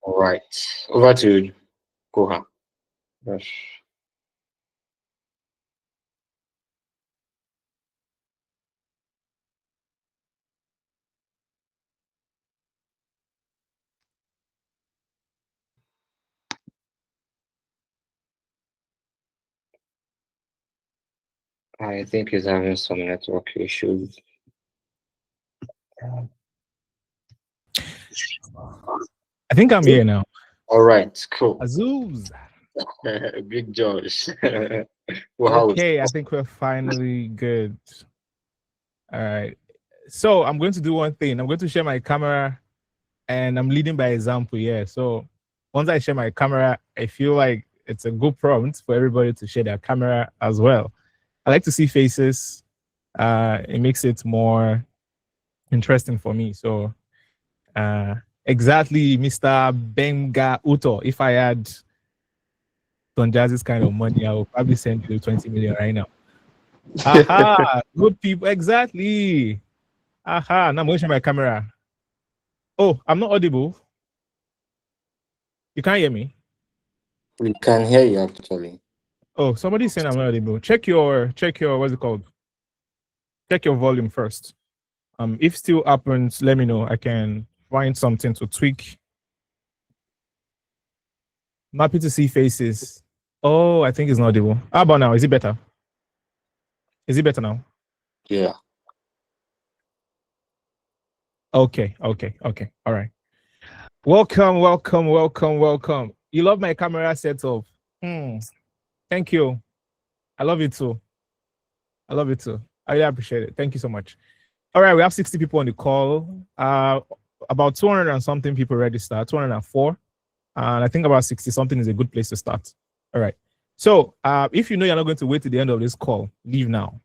All right. Over to Koha. Yes. I think he's having some network issues. I think I'm here now. All right, cool. Azuz. Big Josh. Well, how is Okay, I think we're finally good. All right. So I'm going to do one thing. I'm going to share my camera and I'm leading by example. Yeah. So once I share my camera, I feel like it's a good prompt for everybody to share their camera as well. I like to see faces. It makes it more interesting for me. So uh, exactly, Mr. Benga Uto. If I had Don Jazzy's kind of money, I would probably send you 20 million right now. Aha, good people. Exactly. Aha, now I'm going to share my camera. Oh, I'm not audible. You can't hear me. we can hear you actually. Oh, somebody's saying I'm not audible. Check your what's it called? Check your volume first. If still happens, let me know. I can find something to tweak. I'm happy to see faces. Oh, I think it's not audible. How about now? Is it better? Is it better now? Yeah. Okay, okay, okay. All right. Welcome, welcome, welcome, welcome. You love my camera setup. Hmm. Thank you. I love it too. I love it too. I really appreciate it. Thank you so much. All right, we have 60 people on the call. About 200 and something people registered, 204. And I think about 60 something is a good place to start. All right. So if you know you're not going to wait to the end of this call, leave now.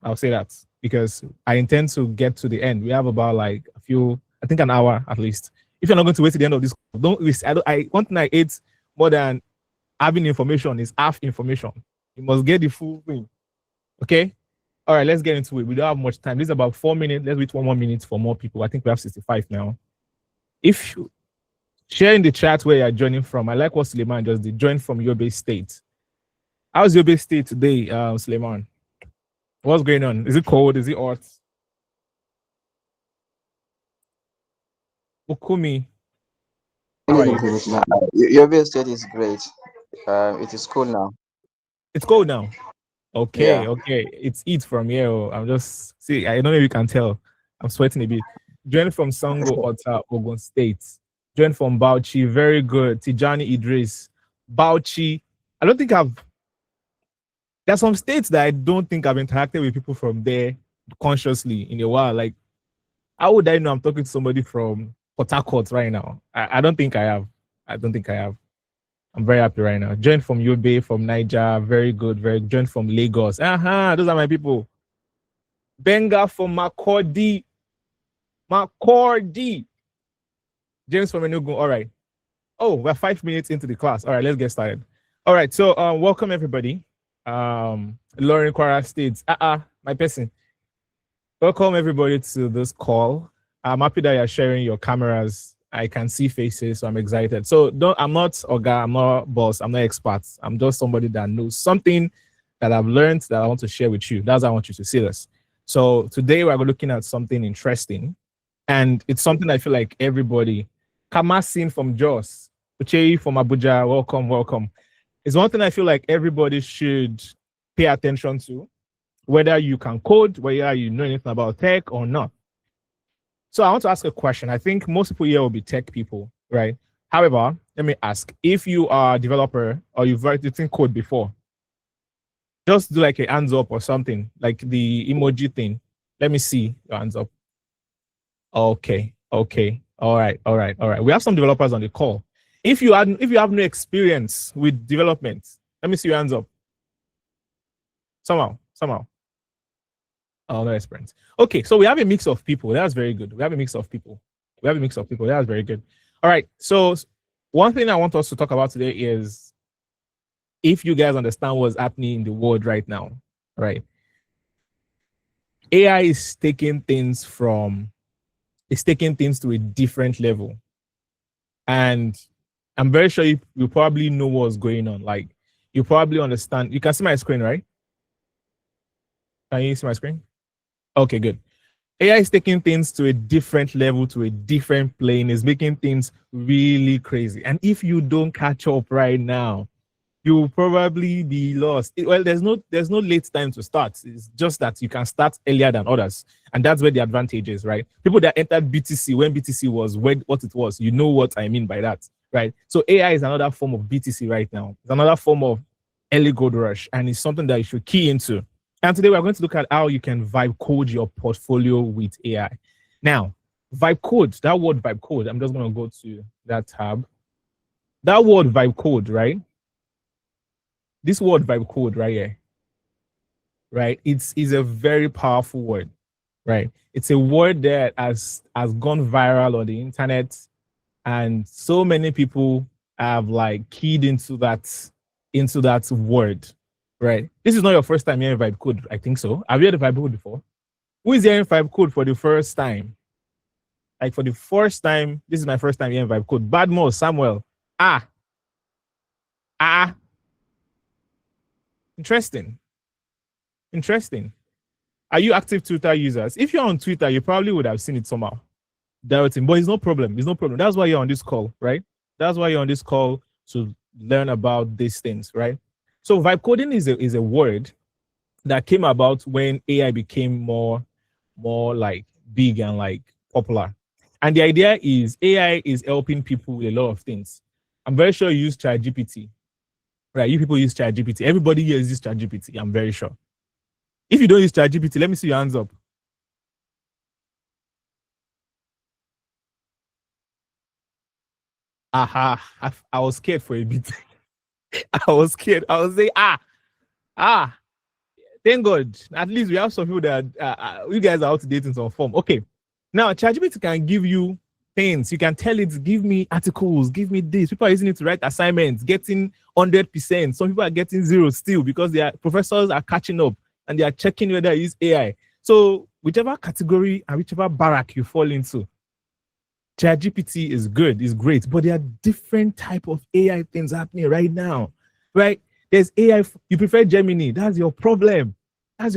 I'll say that because I intend to get to the end. We have about like a few, I think an hour at least. If you're not going to wait to the end of this, don't waste. One thing I hate more than having information is half information. You must get the full thing. Okay. All right, let's get into it. We don't have much time. This is about 4 minutes. Let's wait 1 more minute for more people. I think we have 65 now. If you share in the chat where you're joining from, I like what Suleiman just did. Join from Yobe State. How's Yobe State today, Suleiman? What's going on? Is it cold? Is it hot? Okumi, how are Really you? great now. Your bill state is great. It is cool now. It's cold now. Yeah. Okay, okay. It's heat from here. Oh. I'm just see. I don't know if you can tell. I'm sweating a bit. Join from Sango Ota, Ogun State. Join from Bauchi. Very good. Tijani Idris. Bauchi. I don't think I've. There's some states that I don't think I've interacted with people from there consciously in a while. Like, how would I know I'm talking to somebody from Port Harcourt right now? I don't think I have. I don't think I have. I'm very happy right now. Joined from Yobe, from Niger, very good, very good. Joined from Lagos. Those are my people. Benga from Makurdi. Makurdi. James from Enugu. All right. Oh, we're 5 minutes into the class. All right, let's get started. All right, so welcome everybody. Lauren Kwara States. My person. Welcome everybody to this call. I'm happy that you're sharing your cameras. I can see faces, so I'm excited. So I'm not Oga, I'm not boss, I'm not expert. I'm just somebody that knows something that I've learned that I want to share with you. That's how I want you to see this. So today we're looking at something interesting, and it's something I feel like everybody, Kamasin from Jos, Uche from Abuja, welcome, welcome. It's one thing I feel like everybody should pay attention to, whether you can code, whether you know anything about tech or not. So I want to ask a question. I think most people here will be tech people, right? However, let me ask, if you are a developer or you've written code before, just do like a hands up or something, like the emoji thing. Let me see your hands up. Okay, okay. All right, all right, all right. We have some developers on the call. If you have no experience with development, let me see your hands up. Somehow. Oh, no experience. Okay, so we have a mix of people. That's very good. We have a mix of people. That's very good. All right. So one thing I want us to talk about today is if you guys understand what's happening in the world right now, right? AI is taking things to a different level. and I'm very sure you probably know what's going on. Like, you probably understand. You can see my screen, right? Can you see my screen? Okay, good. AI is taking things to a different level, to a different plane, is making things really crazy. And if you don't catch up right now, you'll probably be lost. Well, there's no late time to start. It's just that you can start earlier than others. And that's where the advantage is, right? People that entered BTC when BTC was what it was, you know what I mean by that, right? So AI is another form of BTC right now. It's another form of early gold rush, and it's something that you should key into. And today we're going to look at how you can vibe code your portfolio with AI. Now, vibe code, that word vibe code, I'm just going to go to that tab. That word vibe code, right? This word vibe code right here, right? It's a very powerful word, right? It's a word that has gone viral on the internet, and so many people have like keyed into that word, right? This is not your first time hearing vibe code, I think so. Have you heard of vibe code before? Who is hearing vibe code for the first time? Like for the first time, this is my first time hearing vibe code. Badmo, Samuel. Interesting. Are you active Twitter users? If you're on Twitter, you probably would have seen it somehow. Doubting, but it's no problem. That's why you're on this call, right? That's why you're on this call to learn about these things, right? So vibe coding is a word that came about when AI became more like big and like popular. And the idea is AI is helping people with a lot of things. I'm very sure you use ChatGPT, right? You people use ChatGPT. Everybody here uses ChatGPT, I'm very sure. If you don't use ChatGPT, let me see your hands up. Aha, I was scared for a bit. I was scared. I was saying, thank God. At least we have some people that you guys are out to date in some form. Okay. Now, ChatGPT can give you things. You can tell it, give me articles, give me this. People are using it to write assignments, getting 100%. Some people are getting zero still because their professors are catching up and they are checking whether they use AI. So whichever category and whichever barrack you fall into, ChatGPT is good, is great, but there are different type of AI things happening right now, right? There's AI. You prefer Gemini. That's your problem. There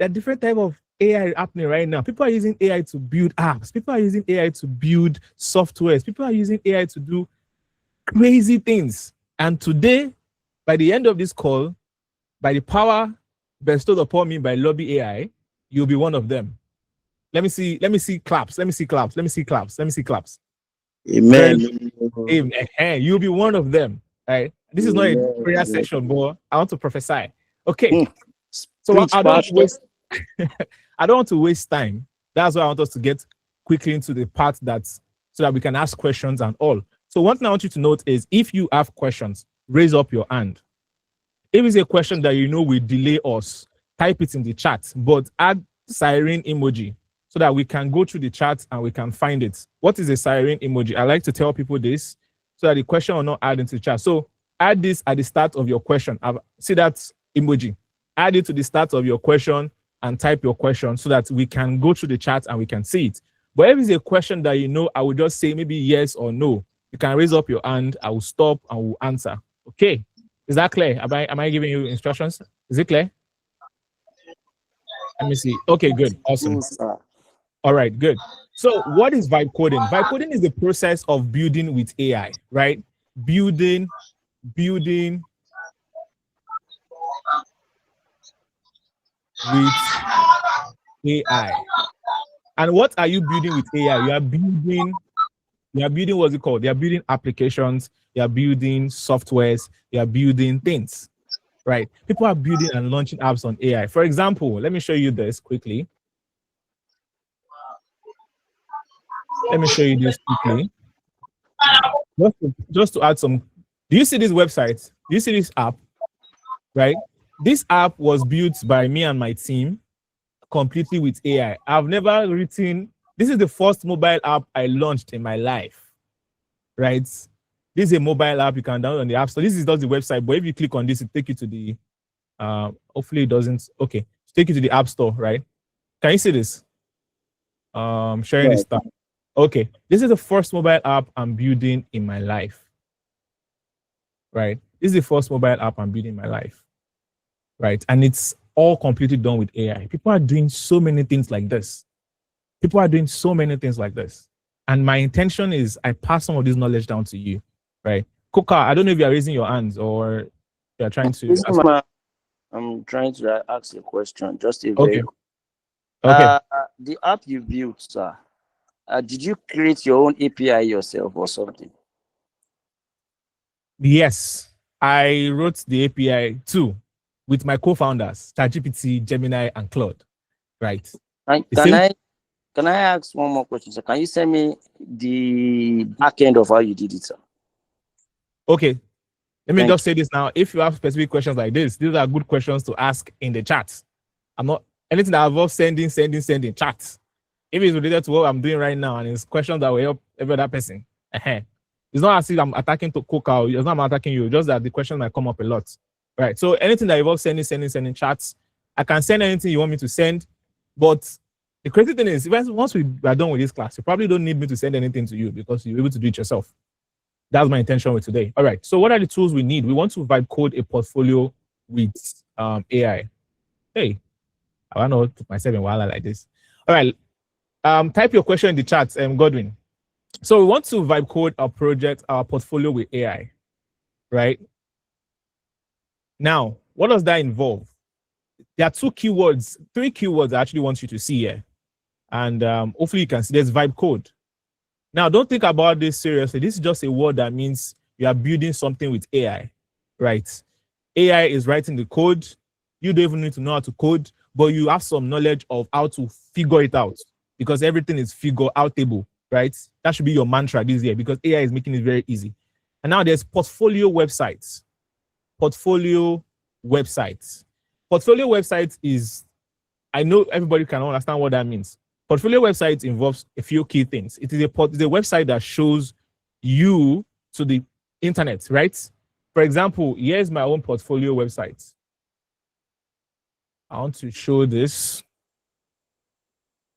are different type of AI happening right now. People are using AI to build apps. People are using AI to build softwares. People are using AI to do crazy things. And today, by the end of this call, by the power bestowed upon me by Lobby AI, you'll be one of them. Let me see claps. Amen. Amen. You'll be one of them. Right? This is not a prayer session, but I want to prophesy. Okay. So I don't waste I don't want to waste time. That's why I want us to get quickly into the part so that we can ask questions and all. So one thing I want you to note is if you have questions, raise up your hand. If it's a question that you know will delay us, type it in the chat, but add siren emoji so that we can go through the chat and we can find it. What is a siren emoji? I like to tell people this so that the question will not add into the chat. So add this at the start of your question. See that emoji. Add it to the start of your question and type your question so that we can go through the chat and we can see it. But if it's a question that you know, I will just say maybe yes or no. You can raise up your hand. I will stop and we'll answer. Okay. Is that clear? Am I giving you instructions? Is it clear? Let me see. Okay, good. Awesome. All right, good. So what is vibe coding? Vibe coding is the process of building with AI, right? Building with AI. And what are you building with AI? You are building what's it called? You are building applications, you are building softwares, you are building things, right? People are building and launching apps on AI. For example, let me show you this quickly. Just to add some. Do you see this website? Do you see this app? Right? This app was built by me and my team completely with AI. I've never written. This is the first mobile app I launched in my life. Right? This is a mobile app you can download on the App Store. This is not the website, but if you click on this, it take you to the. Hopefully it doesn't. Okay, take you to the App Store. Right? Can you see this? Sharing this stuff. Okay, this is the first mobile app I'm building in my life. Right? This is the first mobile app I'm building in my life. Right? And it's all completely done with AI. People are doing so many things like this. People are doing so many things like this. And my intention is I pass some of this knowledge down to you. Right? Kuka, I don't know if you're raising your hands or you're trying to ask. I'm trying to ask a question. Just a Okay. very Okay. The app you built, sir. Did you create your own API yourself or something? Yes, I wrote the API too with my co-founders, ChatGPT, Gemini, and Claude. Right. Can I ask one more question, sir? Can you send me the back end of how you did it, sir? Okay. Let me just say this now. If you have specific questions like this, these are good questions to ask in the chat. I'm not anything that involves sending chat. If it's related to what I'm doing right now and it's questions that will help every other person. It's not as if I'm attacking to Coca. It's not I'm attacking you. Just that the questions might come up a lot. Right. So anything that involves sending chats, I can send anything you want me to send. But the crazy thing is, once we are done with this class, you probably don't need me to send anything to you because you're able to do it yourself. That's my intention with today. All right. So what are the tools we need? We want to vibe code a portfolio with AI. Hey, I want to put myself in Wala like this. All right. Type your question in the chat, Godwin. So we want to vibe code our project, our portfolio with AI, right? Now, what does that involve? There are three keywords I actually want you to see here. And hopefully you can see there's vibe code. Now, don't think about this seriously. This is just a word that means you are building something with AI, right? AI is writing the code. You don't even need to know how to code, but you have some knowledge of how to figure it out because everything is figure outable, right? That should be your mantra this year because AI is making it very easy. And now there's portfolio websites. Portfolio websites is, I know everybody can understand what that means. Portfolio websites involves a few key things. It is a website that shows you to the internet, right? For example, here's my own portfolio website. I want to show this.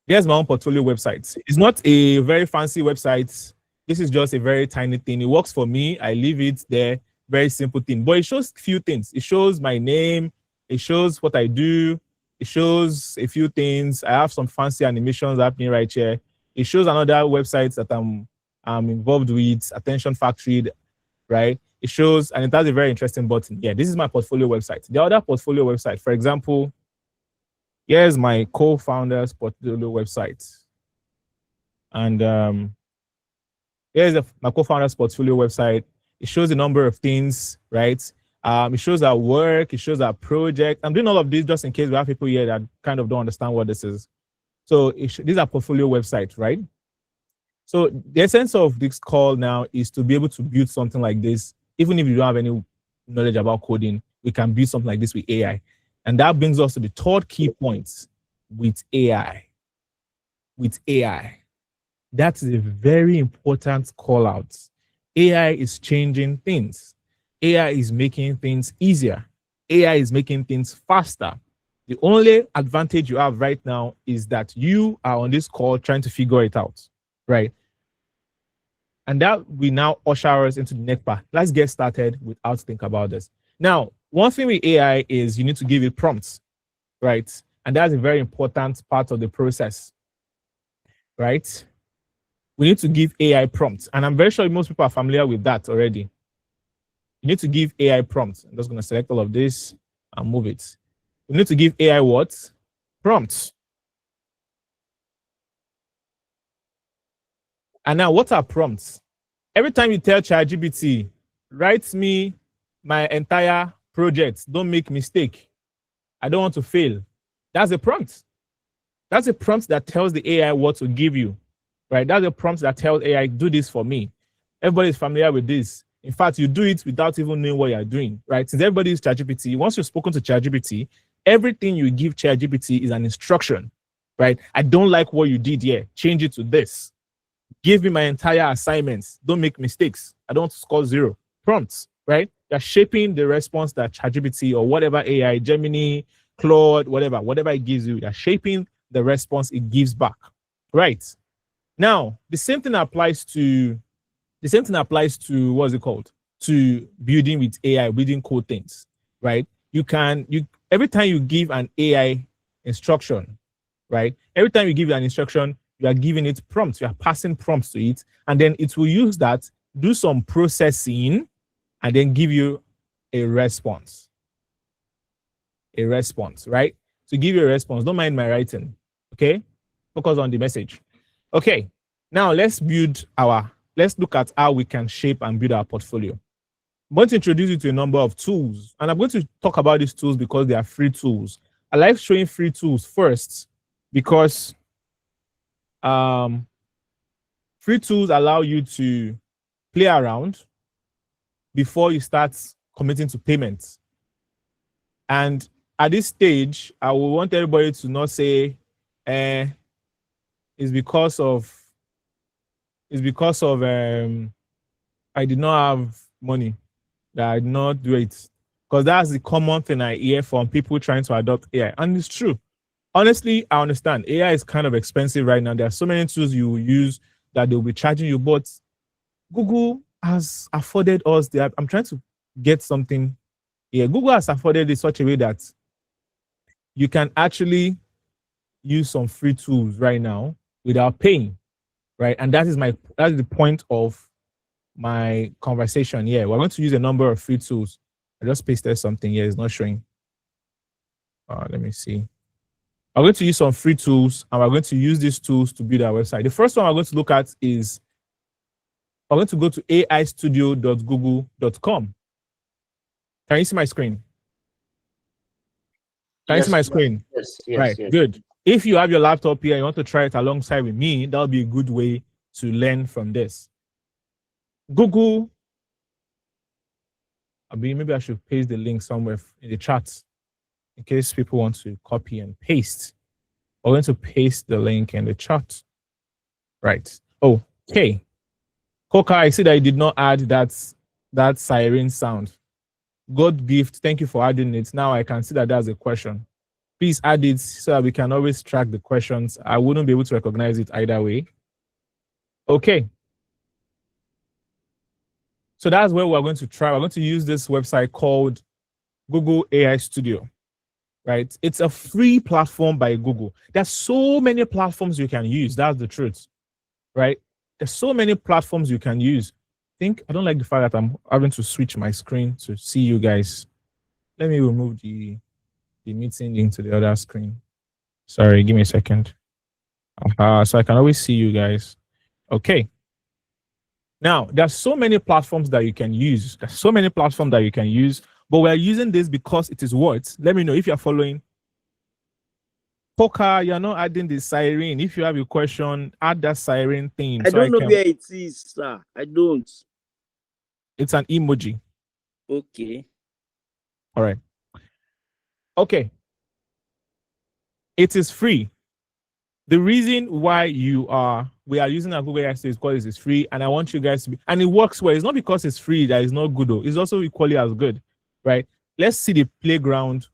Here's my own portfolio website. It's not a very fancy website. This is just a very tiny thing. It works for me. I leave it there. Very simple thing. But it shows a few things. It shows my name. It shows what I do. It shows a few things. I have some fancy animations happening right here. It shows another website that I'm involved with, Attention Factory, right? It shows, and it has a very interesting button. Yeah, this is my portfolio website. The other portfolio website, for example, here's my co-founder's portfolio website. And here's my co-founder's portfolio website. It shows a number of things, right? It shows our work, it shows our project. I'm doing all of this just in case we have people here that kind of don't understand what this is. So these are portfolio websites, right? So the essence of this call now is to be able to build something like this. Even if you don't have any knowledge about coding, we can build something like this with AI. And that brings us to the third key point with AI. With AI. That's a very important call out. AI is changing things. AI is making things easier. AI is making things faster. The only advantage you have right now is that you are on this call trying to figure it out, right? And that we now usher us into the next part. Let's get started without think about this. Now, one thing with AI is you need to give it prompts, right? And that's a very important part of the process, right? We need to give AI prompts. And I'm very sure most people are familiar with that already. You need to give AI prompts. I'm just going to select all of this and move it. You need to give AI what? Prompts. And now, what are prompts? Every time you tell ChatGPT, write me my entire project, don't make mistake. I don't want to fail. That's a prompt. That's a prompt that tells the AI what to give you, right? That's a prompt that tells AI, do this for me. Everybody is familiar with this. In fact, you do it without even knowing what you're doing, right? Since everybody is ChatGPT, once you've spoken to ChatGPT, everything you give ChatGPT is an instruction, right? I don't like what you did here. Change it to this. Give me my entire assignments. Don't make mistakes. I don't score 0. Prompts, right? You're shaping the response that ChatGPT or whatever AI, Gemini, Claude, whatever it gives you, you're shaping the response it gives back, right? Now, the same thing applies to what's it called? To building with AI, building code things, right? Every time you give an AI instruction, right? Every time you give it an instruction, you are giving it prompts, you are passing prompts to it, and then it will use that, do some processing, and then give you a response. A response, right? To give you a response. Don't mind my writing. Okay? Focus on the message. Okay. Now let's look at how we can shape and build our portfolio. I'm going to introduce you to a number of tools, and I'm going to talk about these tools because they are free tools. I like showing free tools first because free tools allow you to play around before you start committing to payments. And at this stage, I will want everybody to not say, it's because of I did not have money that I did not do it. Because that's the common thing I hear from people trying to adopt AI. And it's true. Honestly, I understand. AI is kind of expensive right now. There are so many tools you will use that they'll be charging you, but Google has afforded us the. I'm trying to get something here. Google has afforded it in such a way that you can actually use some free tools right now without paying, right? And that's the point of my conversation here. We're going to use a number of free tools. I just pasted something here. It's not showing. Let me see. I'm going to use some free tools, and we're going to use these tools to build our website. The first one we're going to look at is I'm going to go to aistudio.google.com. Can you see my screen? Can you see my screen? Yes. Right, good. If you have your laptop here and you want to try it alongside with me, that'll be a good way to learn from this. Google, maybe I should paste the link somewhere in the chat in case people want to copy and paste. I'm going to paste the link in the chat. Right. Okay. Coca, I see that you did not add that siren sound. God gift, thank you for adding it. Now I can see that that's a question. Please add it so that we can always track the questions. I wouldn't be able to recognize it either way. Okay. So that's where we're going to try. We're going to use this website called Google AI Studio, right? It's a free platform by Google. There's so many platforms you can use. That's the truth, right? There's so many platforms you can use. I don't like the fact that I'm having to switch my screen to see you guys. Let me remove the meeting into the other screen. Sorry, give me a second. So I can always see you guys. Okay. Now, there's so many platforms that you can use. But we're using this because it is what? Let me know if you're following. Poker, you're not adding the siren. If you have a question, add that siren thing. I don't know where it is, sir. I don't. It's an emoji. Okay. All right. Okay. It is free. The reason why we are using our Google AI Studio is because it's free, and I want you guys to and it works well. It's not because it's free that it's not good though. It's also equally as good, right? Let's see the playground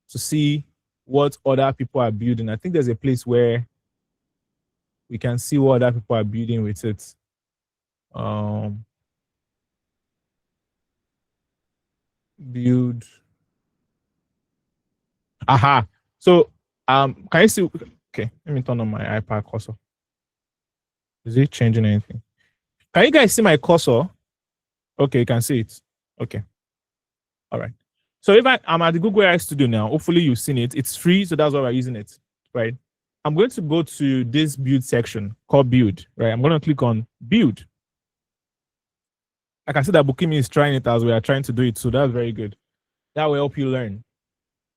to see what other people are building. I think there's a place where we can see what other people are building with it. Build. Aha. So can you see? Okay, let me turn on my iPad cursor. Is it changing anything? Can you guys see my cursor? Okay, you can see it. Okay. All right. So if I'm at the Google AI Studio now, hopefully you've seen it. It's free, so that's why we're using it, right? I'm going to go to this build section called build, right? I'm going to click on build. I can see that Bukimi is trying it as we are trying to do it, so that's very good. That will help you learn.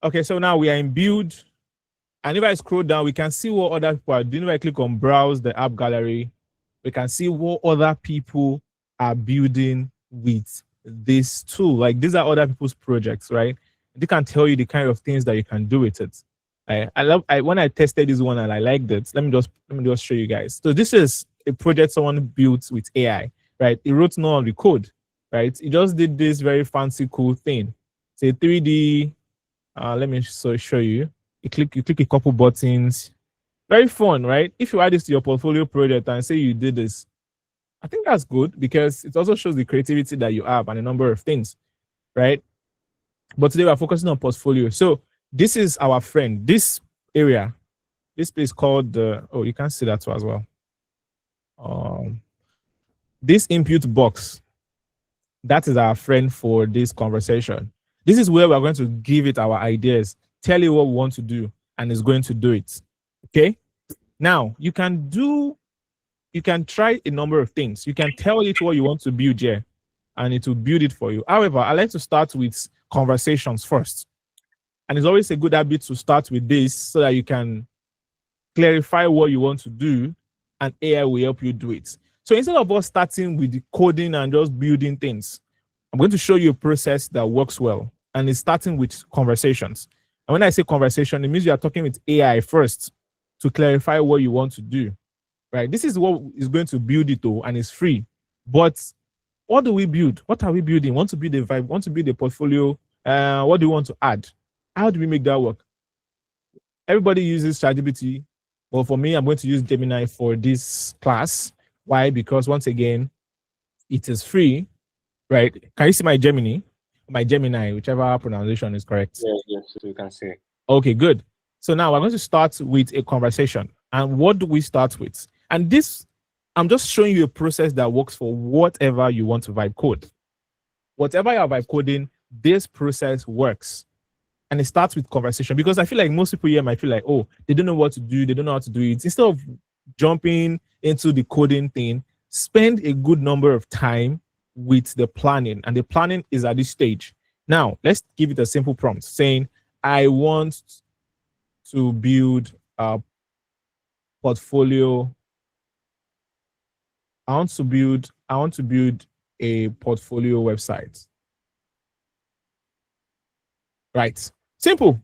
Okay, so now we are in build. And if I scroll down, we can see what other people are doing. If I click on browse the app gallery, we can see what other people are building with this tool. Like these are other people's projects, right? They can tell you the kind of things that you can do with it. When I tested this one and I liked it, let me just show you guys. So this is a project someone built with AI, right? He wrote none of the code, right? He just did this very fancy, cool thing. It's a 3D. Let me show you. You click a couple buttons. Very fun, right? If you add this to your portfolio project and say you did this, I think that's good because it also shows the creativity that you have and a number of things, right? But today we're focusing on portfolio. So this is our friend. This area, this place called the, oh, you can see that too as well. This input box, that is our friend for this conversation. This is where we're going to give it our ideas, tell you what we want to do, and it's going to do it. Okay. Now you can try a number of things. You can tell it what you want to build here, and it will build it for you. However, I like to start with conversations first. And it's always a good habit to start with this so that you can clarify what you want to do and AI will help you do it. So instead of us starting with the coding and just building things, I'm going to show you a process that works well. And it's starting with conversations. And when I say conversation, it means you are talking with AI first to clarify what you want to do, right? This is what is going to build it though, and it's free. But what do we build? What are we building? Want to build a vibe? Want to build a portfolio? What do you want to add? How do we make that work? Everybody uses ChatGPT, but for me, I'm going to use Gemini for this class. Why? Because once again, it is free, right? Can you see my Gemini? My Gemini, whichever pronunciation is correct. Yes, you can see. Okay, good. So now we're going to start with a conversation. And what do we start with? And this, I'm just showing you a process that works for whatever you want to vibe code. Whatever you're vibe coding, this process works. And it starts with conversation, because I feel like most people here might feel like, oh, they don't know what to do. They don't know how to do it. Instead of jumping into the coding thing, spend a good number of time with the planning. And the planning is at this stage. Now, let's give it a simple prompt saying, I want to build a portfolio. I want to build a portfolio website. Right. Simple.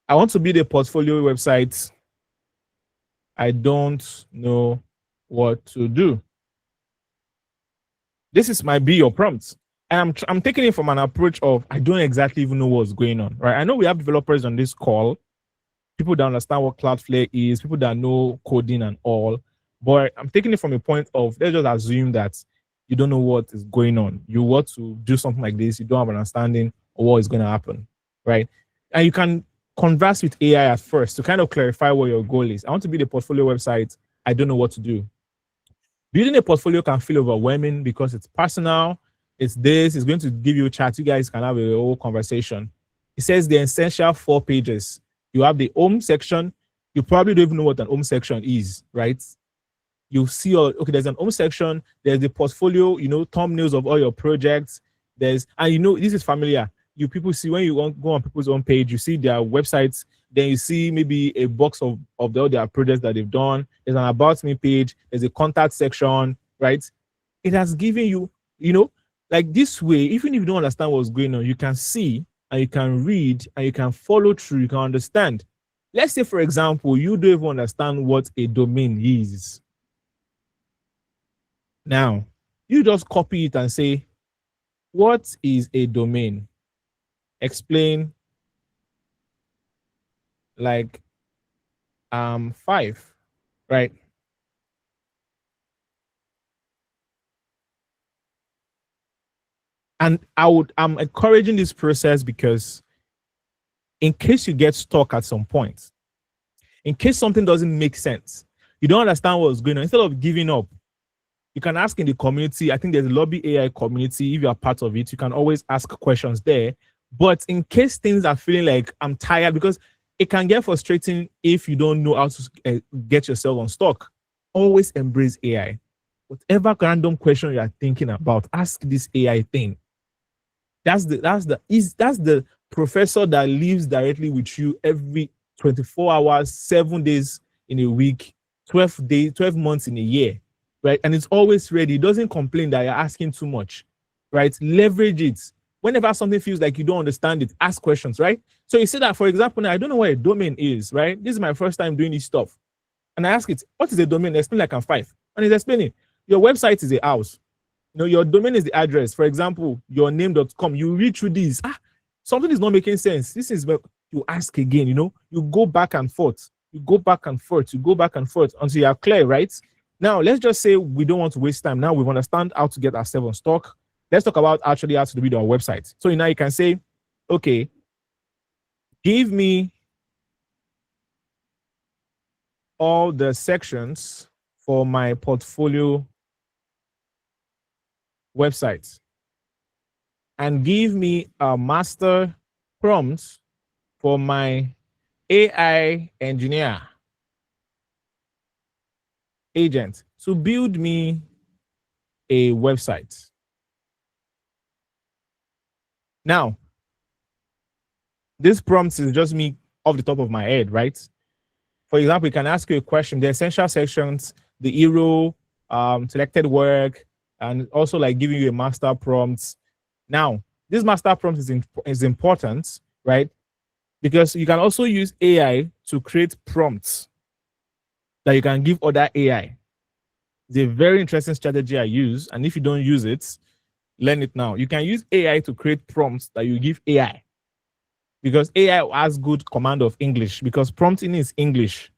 I want to build a portfolio website. I don't know what to do. This might be your prompt. And I'm taking it from an approach of I don't exactly even know what's going on, right? I know we have developers on this call, people that understand what Cloudflare is, people that know coding and all, but I'm taking it from a point of let's just assume that you don't know what is going on. You want to do something like this, you don't have an understanding of what is going to happen, right? And you can converse with AI at first to kind of clarify what your goal is. I want to build a portfolio website. I don't know what to do. Building a portfolio can feel overwhelming because it's personal. It's going to give you a chat. You guys can have a whole conversation. It says the essential 4 pages. You have the home section. You probably don't even know what an home section is, right? You see, okay, there's an home section. There's the portfolio, thumbnails of all your projects. And this is familiar. People see when you go on people's own page, you see their websites. Then you see maybe a box of all their projects that they've done. There's an about me page. There's a contact section, right? It has given you, like this way, even if you don't understand what's going on, you can see and you can read and you can follow through, you can understand. Let's say, for example, you don't even understand what a domain is. Now, you just copy it and say, what is a domain? Explain like 5, right? And I'm encouraging this process because in case you get stuck at some point, in case something doesn't make sense, you don't understand what's going on, instead of giving up, you can ask in the community. I think there's a Lobby AI community. If you are part of it, you can always ask questions there. But in case things are feeling like I'm tired, because it can get frustrating if you don't know how to get yourself unstuck, always embrace AI. Whatever random question you are thinking about, ask this AI thing. That's the professor that lives directly with you every 24 hours, 7 days in a week, 12 months in a year, right? And it's always ready. It doesn't complain that you're asking too much, right? Leverage it. Whenever something feels like you don't understand it, ask questions, right? So you say that, for example, now I don't know what a domain is, right? This is my first time doing this stuff. And I ask it, what is a domain? Explain like I'm 5. And it's explaining, your website is a house. Your domain is the address. For example, yourname.com. You read through this. Something is not making sense. This is you ask again, you go back and forth, you go back and forth, you go back and forth until you are clear, right? Now, let's just say we don't want to waste time. Now we understand how to get ourselves on stock. Let's talk about actually how to build our website. So now you can say, okay, give me all the sections for my portfolio website and give me a master prompt for my AI engineer agent to build me a website. Now, this prompt is just me off the top of my head, right? For example, we can ask you a question, the essential sections, the hero, selected work, and also like giving you a master prompt. Now, this master prompt is important, right? Because you can also use AI to create prompts that you can give other AI. It's a very interesting strategy I use. And if you don't use it, learn it now. You can use AI to create prompts that you give AI. Because AI has good command of English, because prompting is English.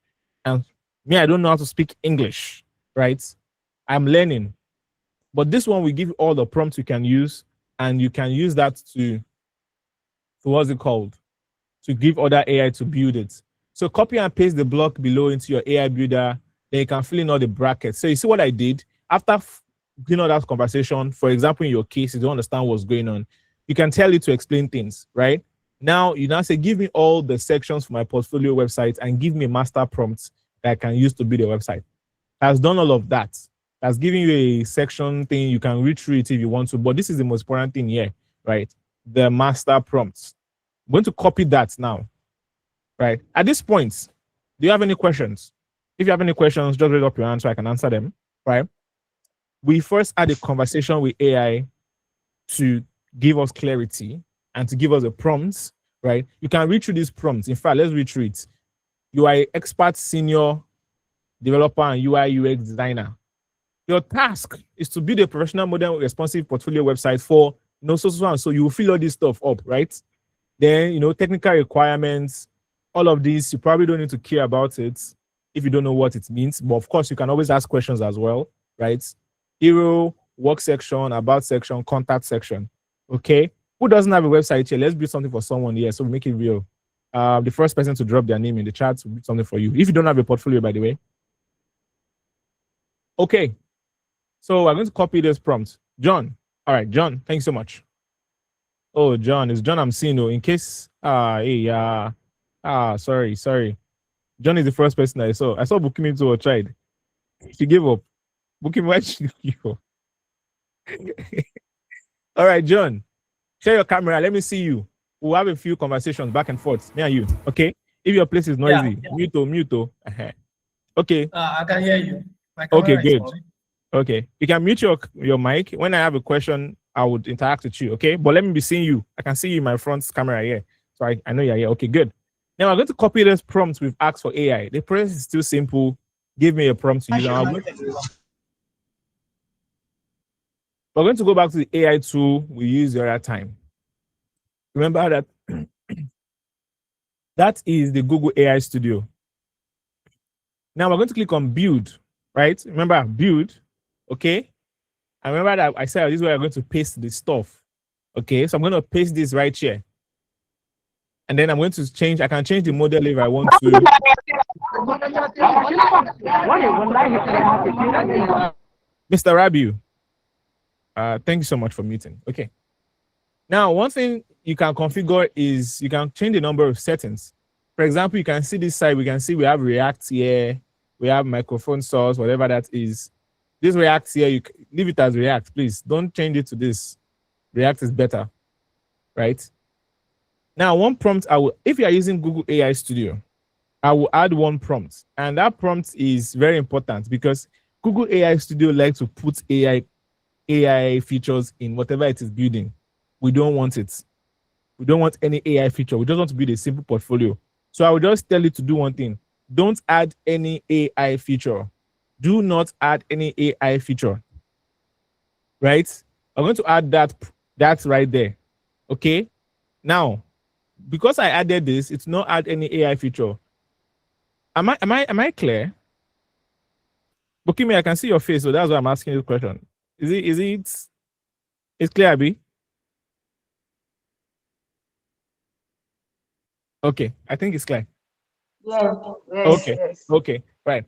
And me, I don't know how to speak English, right? I'm learning. But this one will give you all the prompts you can use, and you can use that to what's it called? To give other AI to build it. So copy and paste the block below into your AI builder, then you can fill in all the brackets. So you see what I did? After doing all that conversation, for example, in your case, you don't understand what's going on, you can tell it to explain things, right? Now, you now say, give me all the sections for my portfolio website and give me a master prompt that I can use to build a website. Has done all of that. That's giving you a section thing. You can read through it if you want to, but this is the most important thing here, right? The master prompts. I'm going to copy that now, right? At this point, do you have any questions? If you have any questions, just raise up your hand so I can answer them, right? We first had a conversation with AI to give us clarity and to give us the prompts, right? You can read through these prompts. In fact, let's read through it. You are an expert senior developer and UI UX designer. Your task is to build a professional, modern, responsive portfolio website for so and so. You will fill all this stuff up, right? Then, technical requirements, all of these, you probably don't need to care about it if you don't know what it means. But of course, you can always ask questions as well, right? Hero, work section, about section, contact section. Okay. Who doesn't have a website here? Let's build something for someone here. So we make it real. The first person to drop their name in the chat will build something for you. If you don't have a portfolio, by the way. Okay. So I'm going to copy this prompt. John. All right, John, thanks so much. Oh, John, it's John I'm seeing. In case, sorry. John is the first person I saw. I saw Bukimi to a child. She gave up. Bukimi, why did she give up? All right, John, share your camera. Let me see you. We'll have a few conversations back and forth, me and you. Okay. If your place is noisy, mute. Okay. I can hear you. Okay, good. Okay. You can mute your mic. When I have a question, I would interact with you. Okay. But let me be seeing you. I can see you in my front camera here. So I know you're here. Okay, good. Now I'm going to copy this prompt we've asked for AI. The process is still simple. Give me a prompt to use. We're going to go back to the AI tool we used the other time. Remember that that is the Google AI Studio. Now we're going to click on build, right? Remember build, okay? And remember that I said this is where I'm going to paste the stuff. Okay, so I'm going to paste this right here. And then I'm going to change, I can change the model if I want to. Mr. Rabiu, thank you so much for muting. Okay. Now, one thing you can configure is you can change the number of settings. For example, you can see this side, we can see we have React here, we have microphone source, whatever that is. This React here, you leave it as React, please. Don't change it to this. React is better, right? Now, one prompt, if you are using Google AI Studio, I will add one prompt. And that prompt is very important because Google AI Studio likes to put AI features in whatever it is building. We don't want it. We don't want any AI feature. We just want to build a simple portfolio. So I will just tell you to do one thing. Don't add any AI feature. Do not add any AI feature. Right? I'm going to add that right there. Okay? Now, because I added this, it's not add any AI feature. Am I clear? Bukimi, I can see your face, so that's why I'm asking you the question. It's clear, Abi? Okay, I think it's clear. Yes, Okay, yes. okay, right.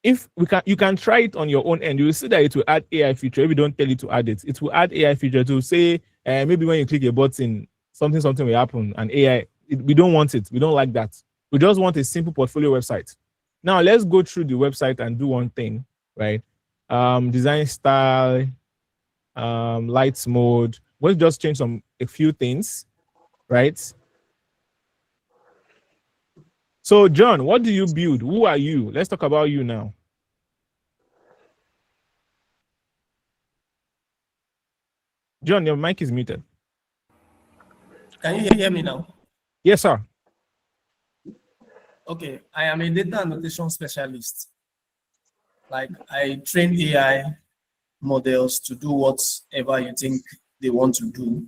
If you can try it on your own end, you will see that it will add AI feature. If you don't tell it to add it, it will add AI feature to say maybe when you click a button, something will happen, and AI. We don't want it. We don't like that. We just want a simple portfolio website. Now let's go through the website and do one thing, right? Design style, lights mode. We'll just change a few things, right? So John, what do you build? Who are you? Let's talk about you now. John, your mic is muted. Can you hear me now? Yes, sir. Okay, I am a data annotation specialist. Like, I train AI models to do whatever you think they want to do.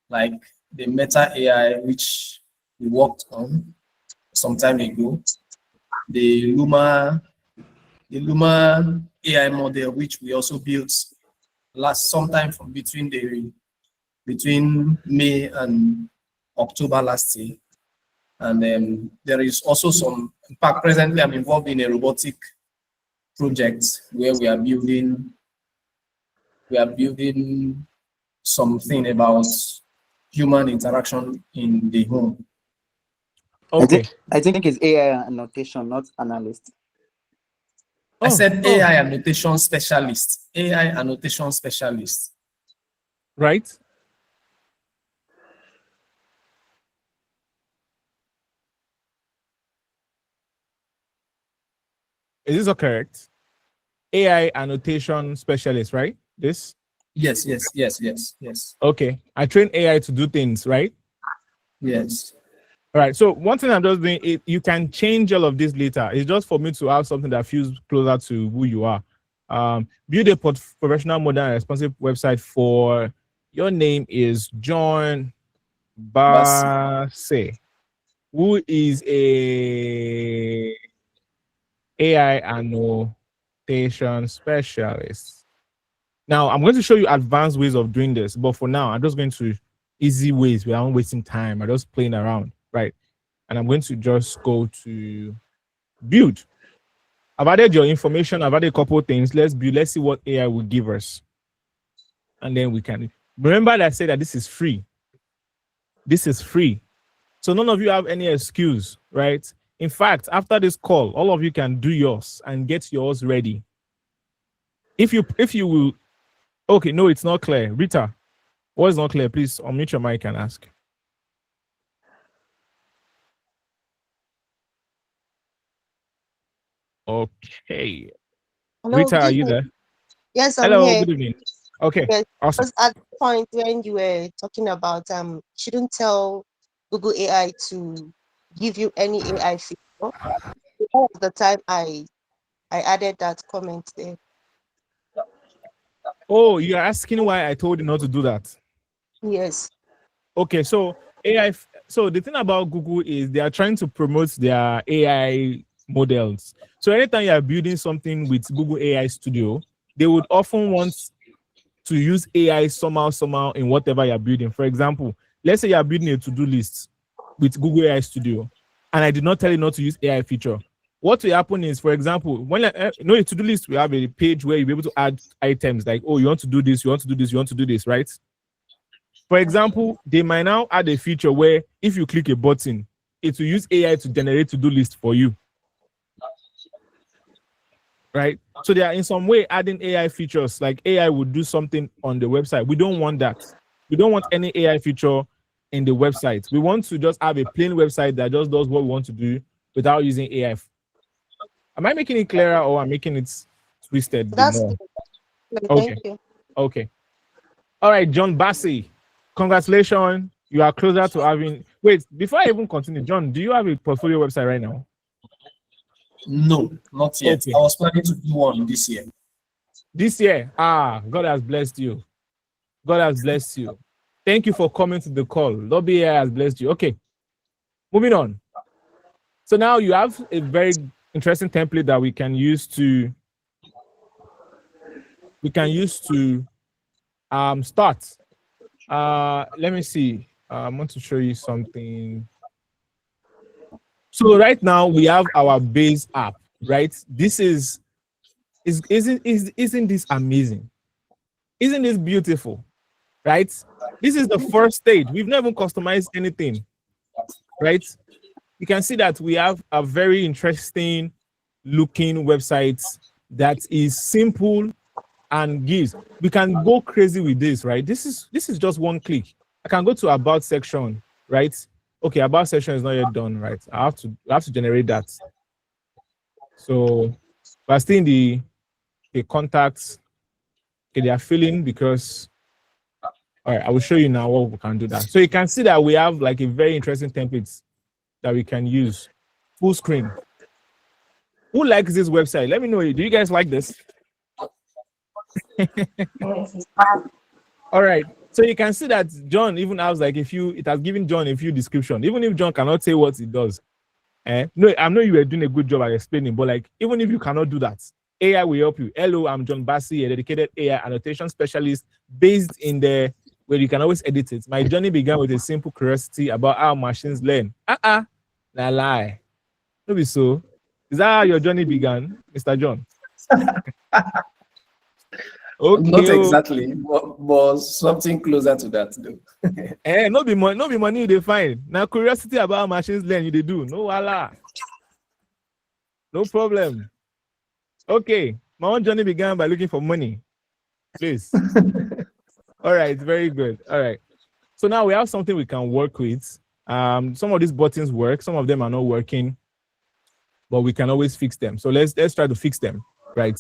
Like the Meta AI, which we worked on some time ago, the Luma AI model, which we also built sometime from between May and October last year. And there is also some, in fact, presently I'm involved in a robotic project where we are building something about human interaction in the home. Okay. I think it's AI annotation, not analyst. I said AI annotation specialist. AI annotation specialist. Right. Is this all correct? AI annotation specialist, right? This? Yes. Okay. I train AI to do things, right? Yes. All right. So one thing I'm just doing, you can change all of this later. It's just for me to have something that feels closer to who you are. Build a professional, modern, and responsive website for your name is John Basse, who is a AI annotation specialist. Now, I'm going to show you advanced ways of doing this, but for now, I'm just going to easy ways without wasting time. I'm just playing around, right? And I'm going to just go to build. I've added your information. I've added a couple of things. Let's build. Let's see what AI will give us. And then we can remember that I said that this is free. This is free. So none of you have any excuse, right? In fact, after this call, all of you can do yours and get yours ready. If you will, okay, no, it's not clear. Rita, what is not clear? Please unmute your mic and ask. Okay. Hello, Rita, are good you evening. there? Yes, I'm Hello, here. good evening. Okay, Yes, awesome. because at the point when you were talking about shouldn't tell Google AI to give you any AI feature. That was the time I added that comment there. Oh, you're asking why I told you not to do that. Yes. Okay, so AI. So the thing about Google is they are trying to promote their AI models. So anytime you are building something with Google AI Studio, they would often want to use AI somehow in whatever you're building. For example, let's say you're building a to-do list with Google AI Studio, and I did not tell you not to use AI feature. What will happen is, for example, when a to-do list, we have a page where you'll be able to add items like, oh, you want to do this, you want to do this, you want to do this, right? For example, they might now add a feature where if you click a button, it will use AI to generate to-do list for you. Right? So they are in some way adding AI features, like AI would do something on the website. We don't want that. We don't want any AI feature in the website. We want to just have a plain website that just does what we want to do without using AI. Am I making it clearer or am I making it twisted? That's more? good. Okay. Thank you. Okay. All right, John Bassey. Congratulations. You are closer to having. Wait, before I even continue, John, do you have a portfolio website right now? No, not yet. Okay. I was planning to do one this year. This year? God has blessed you. God has blessed you. Thank you for coming to the call. Lobby has blessed you. Okay. Moving on. So now you have a very interesting template that we can use to start. Let me see. I want to show you something. So right now we have our base app, right? This isn't this amazing? Isn't this beautiful? Right? This is the first stage. We've never customized anything, right? You can see that we have a very interesting looking website that is simple and gives. We can go crazy with this, right? This is just one click. I can go to about section, right? Okay, about section is not yet done, right? I have to generate that. So we're still in the contacts. Okay, they are filling because all right, I will show you now what we can do that. So you can see that we have like a very interesting template that we can use. Full screen. Who likes this website? Let me know. Do you guys like this? All right. So you can see that John even has like it has given John a few description. Even if John cannot say what it does. No, I know you were doing a good job at explaining, but like even if you cannot do that, AI will help you. Hello, I'm John Bassi, a dedicated AI annotation specialist based in the where you can always edit it. My journey began with a simple curiosity about how machines learn. Nah lie. Maybe so. Is that how your journey began, Mr. John? Okay. Not exactly, but something closer to that, though. No be money they find. Now curiosity about how machines learn, you they do. No voila. No problem. Okay. My own journey began by looking for money. Please. All right, very good. All right. So now we have something we can work with. Some of these buttons work, some of them are not working, but we can always fix them. So let's try to fix them, right?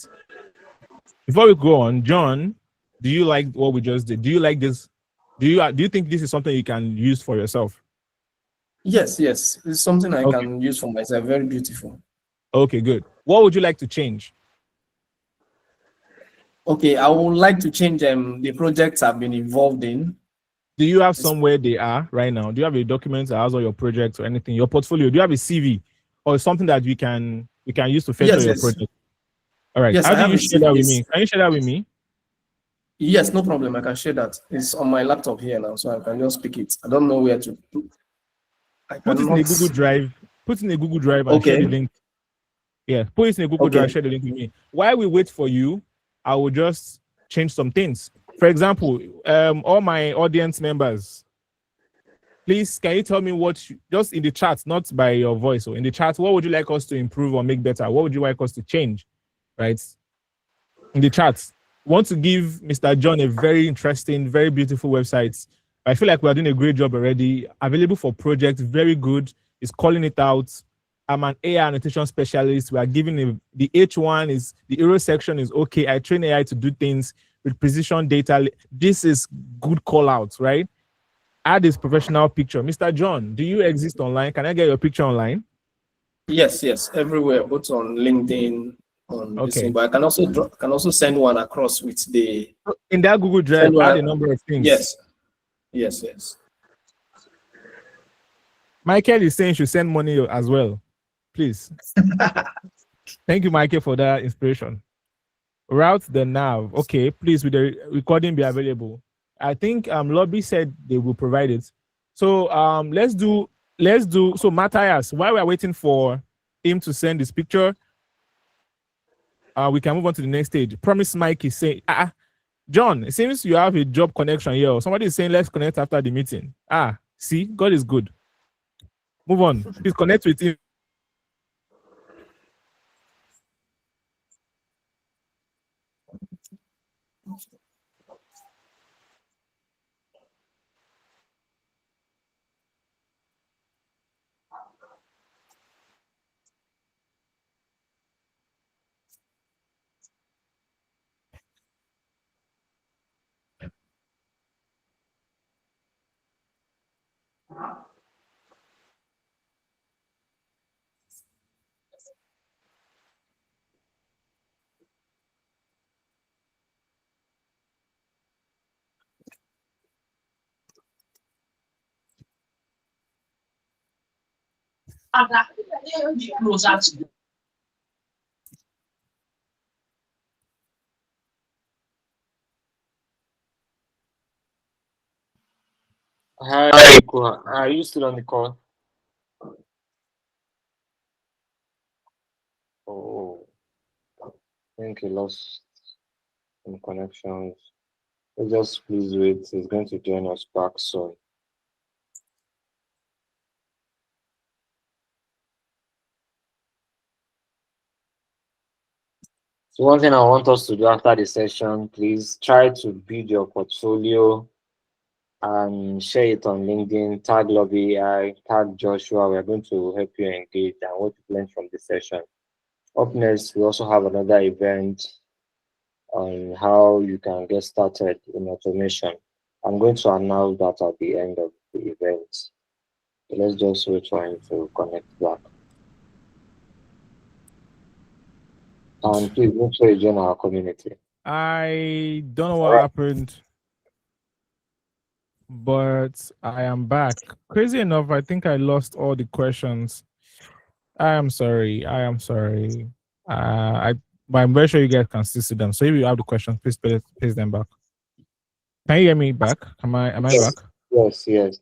Before we go on, John, do you like what we just did? Do you like this? Do you think this is something you can use for yourself? Yes, it's something I can use for myself. Very beautiful. Okay, good. What would you like to change? Okay, I would like to change the projects I've been involved in. Do you have somewhere they are right now? Do you have a document that has all your projects or anything? Your portfolio? Do you have a CV or something that we can use to feature your project? All right. Yes, How do you share that with me? Can you share that with me? Yes, no problem. I can share that. It's on my laptop here now, so I can just pick it. I don't know where to put. Put it in a Google Drive. Put it in a Google Drive and share the link. Yeah, put it in a Google Drive, share the link with me. While we wait for you, I will just change some things. For example, all my audience members, please, can you tell me just in the chat, not by your voice, or in the chat, what would you like us to improve or make better? What would you like us to change, right? In the chat, want to give Mr. John a very interesting, very beautiful website. I feel like we're doing a great job already. Available for projects, very good. It's calling it out. I'm an AI annotation specialist. We are giving the H1 is the error section is okay. I train AI to do things with precision data. This is good call out, right? Add this professional picture. Mr. John, do you exist online? Can I get your picture online? Yes, everywhere, both on LinkedIn, on this thing, but I can also send one across with the in that Google Drive, add a number of things. Yes. Michael is saying you should send money as well. Please. Thank you, Michael, for that inspiration. Route the nav. Okay, please, will the recording be available? I think Lobby said they will provide it. So let's do so Matthias, while we're waiting for him to send this picture, we can move on to the next stage. Promise Mike is saying, John, it seems you have a job connection here. Somebody is saying let's connect after the meeting. See, God is good. Move on. Please connect with him. Hi, Kuha. Are you still on the call? Oh, I think he lost some connections. Just please wait. He's going to join us back soon. So one thing I want us to do after the session, please try to build your portfolio and share it on LinkedIn, tag Lobby AI, tag Joshua. We're going to help you engage and what you learned from the session. Up next, we also have another event on how you can get started in automation. I'm going to announce that at the end of the event. So let's just wait for him to connect back. And please make sure you join our community. I don't know what happened, but I am back. Crazy enough, I think I lost all the questions. I am sorry. But I'm very sure you guys can still see them. So if you have the questions, please place them back. Can you hear me back? Am I back? Yes.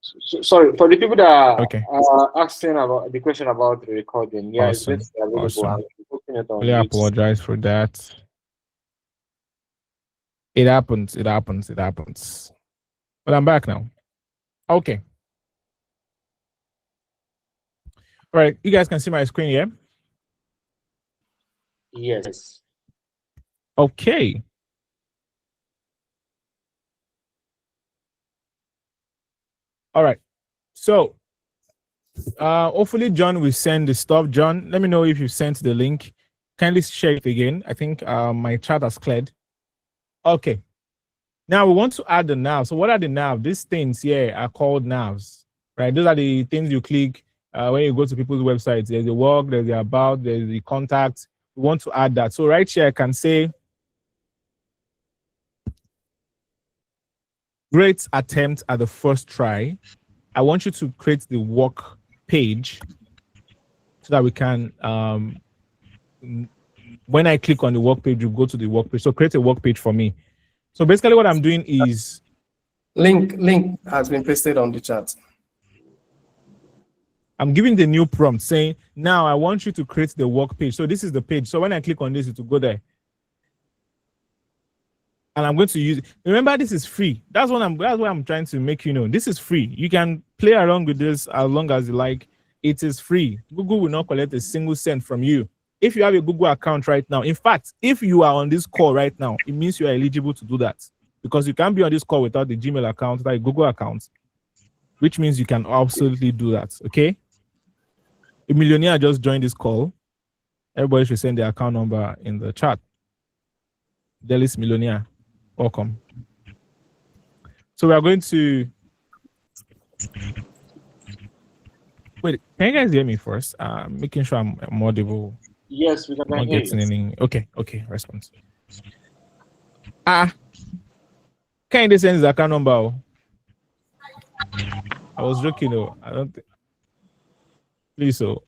So, sorry for the people that are asking about the question about the recording. Yeah, awesome. It's available. Awesome. Really apologize for that. It happens. But I'm back now. Okay. All right, you guys can see my screen here. Yes. Okay. All right. So hopefully John will send the stuff. John, let me know if you sent the link. Kindly share it again. I think my chat has cleared. Okay. Now we want to add the nav. So what are the nav? These things here are called navs, right? Those are the things you click when you go to people's websites. There's the work, there's the about, there's the contact. We want to add that. So right here I can say, great attempt at the first try. I want you to create the work page so that we can, when I click on the work page, you go to the work page. So create a work page for me. So basically what I'm doing is... Link has been pasted on the chat. I'm giving the new prompt saying, now I want you to create the work page. So this is the page. So when I click on this, it will go there. And I'm going to use it. Remember, this is free. That's what I'm trying to make you know. This is free. You can play around with this as long as you like. It is free. Google will not collect a single cent from you. If you have a Google account right now, in fact, if you are on this call right now, it means you are eligible to do that. Because you can't be on this call without the Gmail account, without a Google account, which means you can absolutely do that, okay? A millionaire just joined this call. Everybody should send their account number in the chat. Delis Millionaire, welcome. So we are going to... Wait, can you guys hear me first? Making sure I'm audible. Yes, we can not hear getting you. any... Okay, response. Can you send the account number? I was joking though. I don't think... Please, so...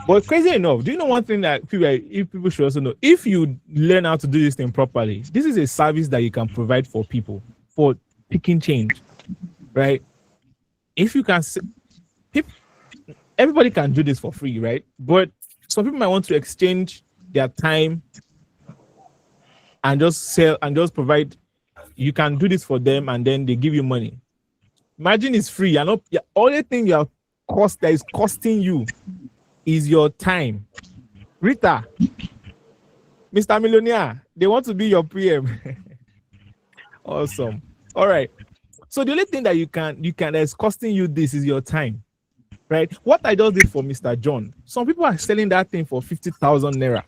But crazy enough, do you know one thing that people should also know? If you learn how to do this thing properly, this is a service that you can provide for people for picking change, right? If you can, everybody can do this for free, right? But some people might want to exchange their time and just sell and just provide. You can do this for them and then they give you money. Imagine it's free. You're not, the only thing that is costing you is your time. Rita, Mr. Millionaire, they want to be your PM. Awesome. All right. So the only thing that you can that's costing you this is your time, right? What I just did for Mr. John, some people are selling that thing for 50,000 naira.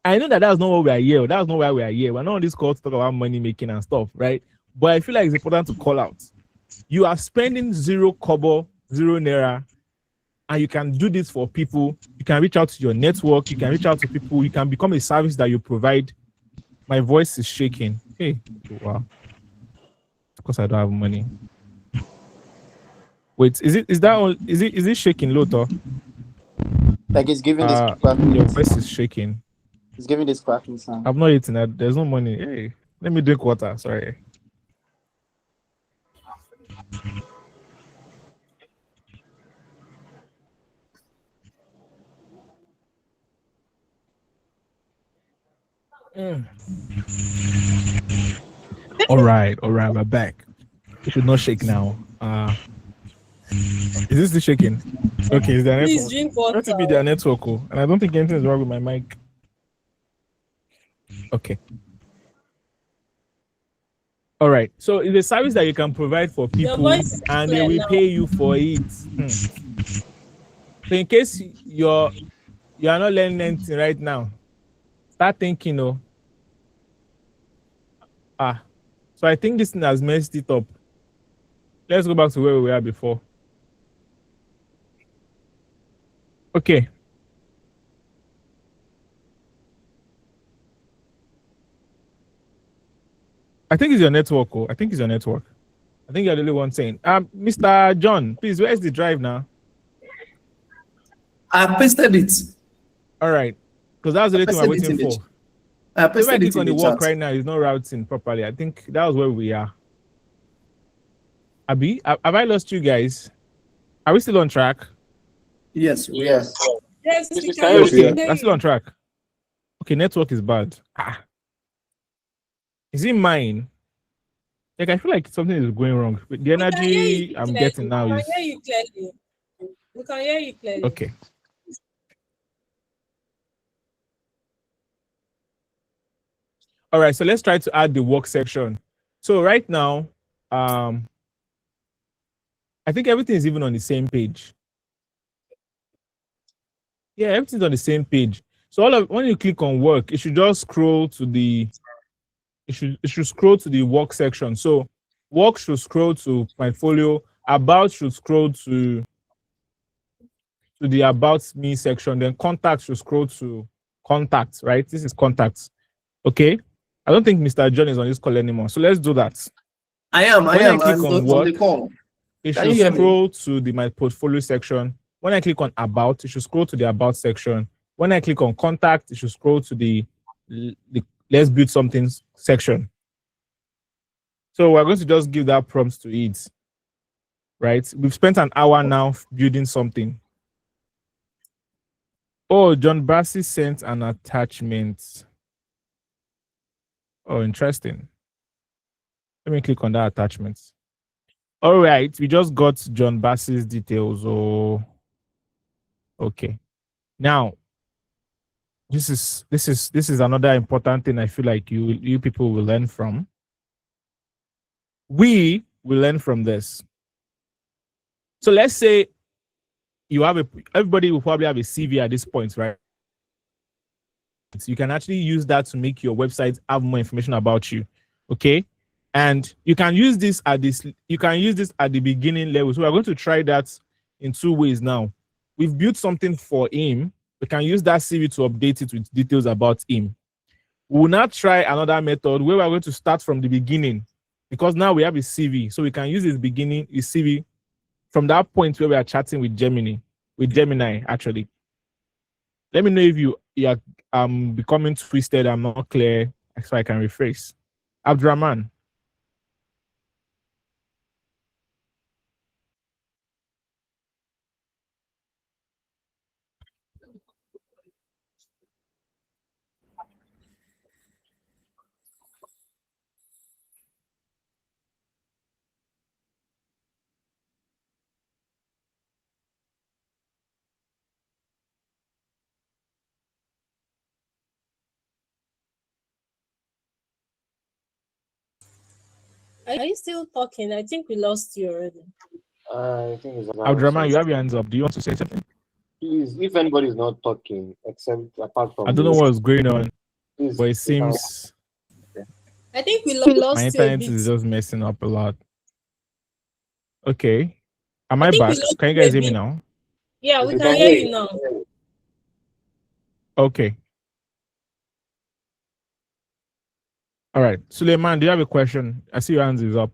I know that's not what we are here. That's not why we are here. We're not on this call to talk about money making and stuff, right? But I feel like it's important to call out. You are spending 0 kobo, 0 naira, and you can do this for people. You can reach out to your network. You can reach out to people. You can become a service that you provide. My voice is shaking. Hey, wow. Of course, I don't have money. Wait, is it shaking, Loto? Like it's giving this cracking. Your voice is shaking. It's giving this cracking sound. I'm not eating that. There's no money. Hey, let me drink water. Sorry. All right, we're back. It should not shake now. Is this the shaking? Okay, is the Please network? drink water. Let it be their network, and I don't think anything is wrong with my mic. Okay. All right. So it's a service that you can provide for people, and they will pay you for it. So in case you are not learning anything right now, start thinking, so I think this thing has messed it up. Let's go back to where we were before. Okay. I think it's your network. I think it's your network. I think you're the only one saying. Mr. John, please, where's the drive now? I pasted it. All right. Because that's the only thing we're waiting for. I pasted it on the in the work chat. right now is not routing properly. I think that was where we are. Abi, have I lost you guys? Are we still on track? Yes, Yes. Yes, Yes, we we can can hear hear you. you. We're still on track. Okay, network is bad. Is it mine? Like, I feel like something is going wrong. But the energy I'm getting now is. We can hear you clearly. We can hear you clearly. Okay. All right, so let's try to add the work section. So right now, I think everything is even on the same page. Yeah, everything's on the same page. So when you click on work, it should just scroll to the it should scroll to the work section. So work should scroll to portfolio, about should scroll to the about me section, then contact should scroll to contacts, right? This is contacts. Okay. I don't think Mr. John is on this call anymore. So let's do that. I am. When I click I'm on on the work, call. it Can you should hear me? scroll to the my portfolio section. When I click on about, it should scroll to the about section. When I click on contact, it should scroll to the let's build something section. So we're going to just give that prompts to it, right? We've spent an hour now building something. Oh, John Bassi sent an attachment. Oh, interesting. Let me click on that attachment. All right, we just got John Bassi's details. Oh, okay. Now, this is another important thing I feel like you people will learn from. We will learn from this. So let's say everybody will probably have a CV at this point, right? So you can actually use that to make your website have more information about you. Okay. And you can use this at the beginning level. So we're going to try that in two ways now. We've built something for him. We can use that CV to update it with details about him. We will not try another method where we're going to start from the beginning, because now we have a CV. So we can use his CV from that point where we are chatting with Gemini actually. Let me know if you are becoming twisted. I'm not clear, so I can rephrase. Abdurrahman. Are you still talking? I think we lost you already. I think it's Abdurrahman, you have your hands up. Do you want to say something? Please, if anybody's not talking, except apart from I don't know what's going on, please, but it seems I think we lost my you a internet bit. is just messing up a lot. Okay. Am I I think we back? lost Can you you a guys hear me bit. now? Yeah, we can hear you now. Okay. All right. Suleiman, do you have a question? I see your hands is up.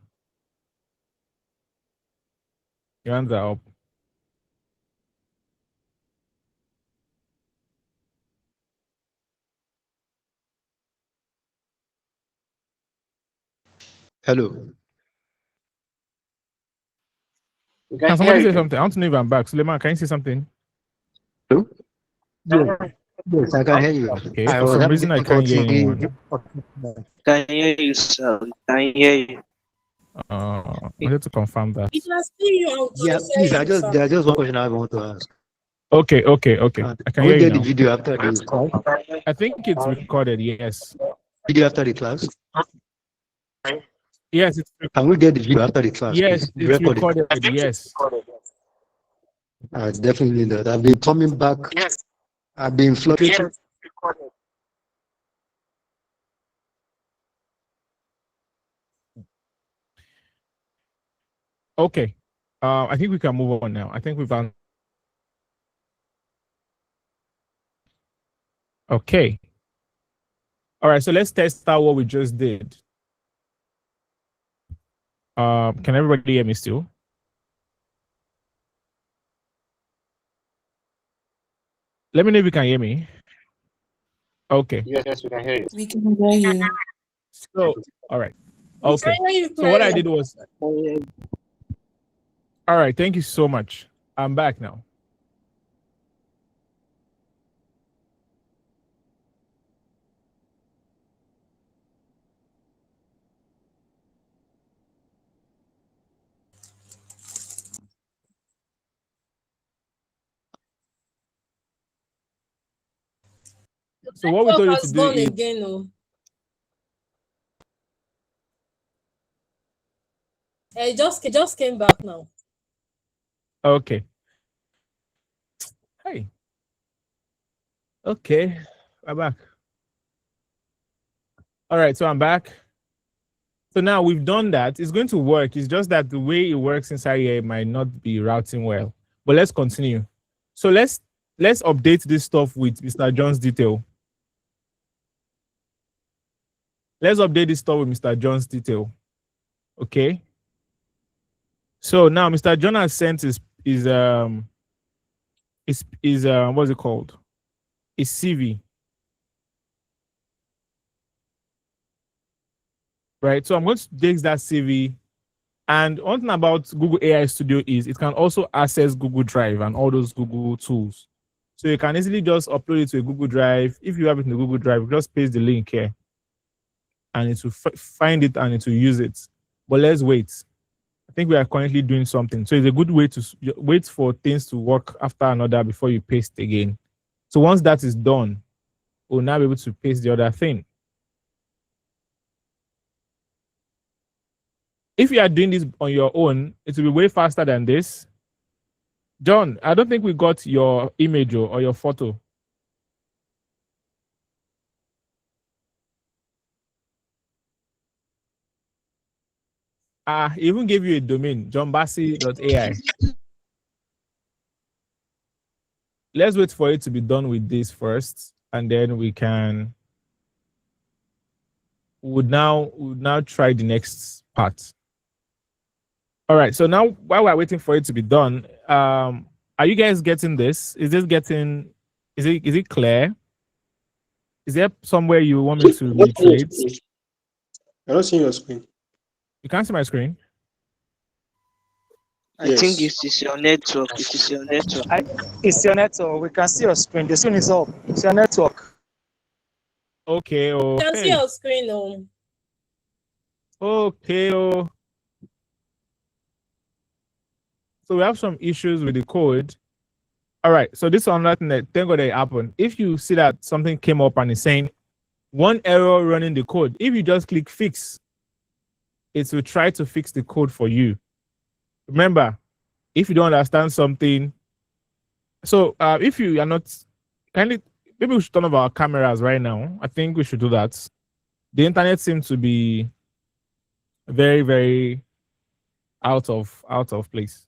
Your hands are up. Hello. We Can can somebody hear say you. something? I want to know if I'm back. Suleiman, can you say something? Hello. Yes, yes, I can hear you. Okay. I For was some having reason, I can't hear difficulty. anyone. Can hear you, sir. Can hear you. I wanted to confirm that. It was still you. I Yeah, was please. hearing you, sir. There's just one question I want to ask. Okay. I can Can we hear you get the now. video after the class? I think it's recorded. Yes. Video after the class? Yes, Can we get the video after the class, please? The it's recording. recorded. Yes. Definitely not. I've been coming back. I've been fluctuating. Okay. I think we can move on now. I think we've done. Okay. All right. So let's test out what we just did. Can everybody hear me still? Let me know if you can hear me. Okay. Yes, we can hear you. We can hear you. So, all right. We Okay. can hear you So what I clearly. did was, all right. Thank you so much. I'm back now. So what we Network told you to has do gone is, again. Oh. It just came back now. okay. Hey. Okay. I'm back. All right. So I'm back. So now we've done that. It's going to work. It's just that the way it works inside here might not be routing well. But let's continue. So let's update this stuff with Mr. John's detail. Let's update this stuff with Mr. John's detail. Okay. So now Mr. John has sent his what's it called? His CV. Right. So I'm going to take that CV. And one thing about Google AI Studio is it can also access Google Drive and all those Google tools. So you can easily just upload it to a Google Drive. If you have it in the Google Drive, just paste the link here and it will find it and it will use it. But let's wait. I think we are currently doing something. So it's a good way to wait for things to work after another before you paste again. So once that is done, we'll now be able to paste the other thing. If you are doing this on your own, it will be way faster than this. John, I don't think we got your image or your photo. He even gave you a domain, johnbassi.ai. Let's wait for it to be done with this first, and then we would now try the next part. All right, so now while we're waiting for it to be done, are you guys getting this? Is it clear? Is there somewhere you want me to reiterate? I don't see your screen. You can't see my screen? I think it's your network. It is your network. It's your network. We can see your screen. The screen is up. It's your network. Okay. Oh, You can see your screen. Oh. Okay. Oh. So we have some issues with the code. All right. So this is another thing that thank God that it happened. If you see that something came up and it's saying one error running the code, if you just click fix, it will try to fix the code for you. Remember, if you don't understand something, so if you are not maybe we should turn off our cameras right now. I think we should do that. The internet seems to be very, very out of place.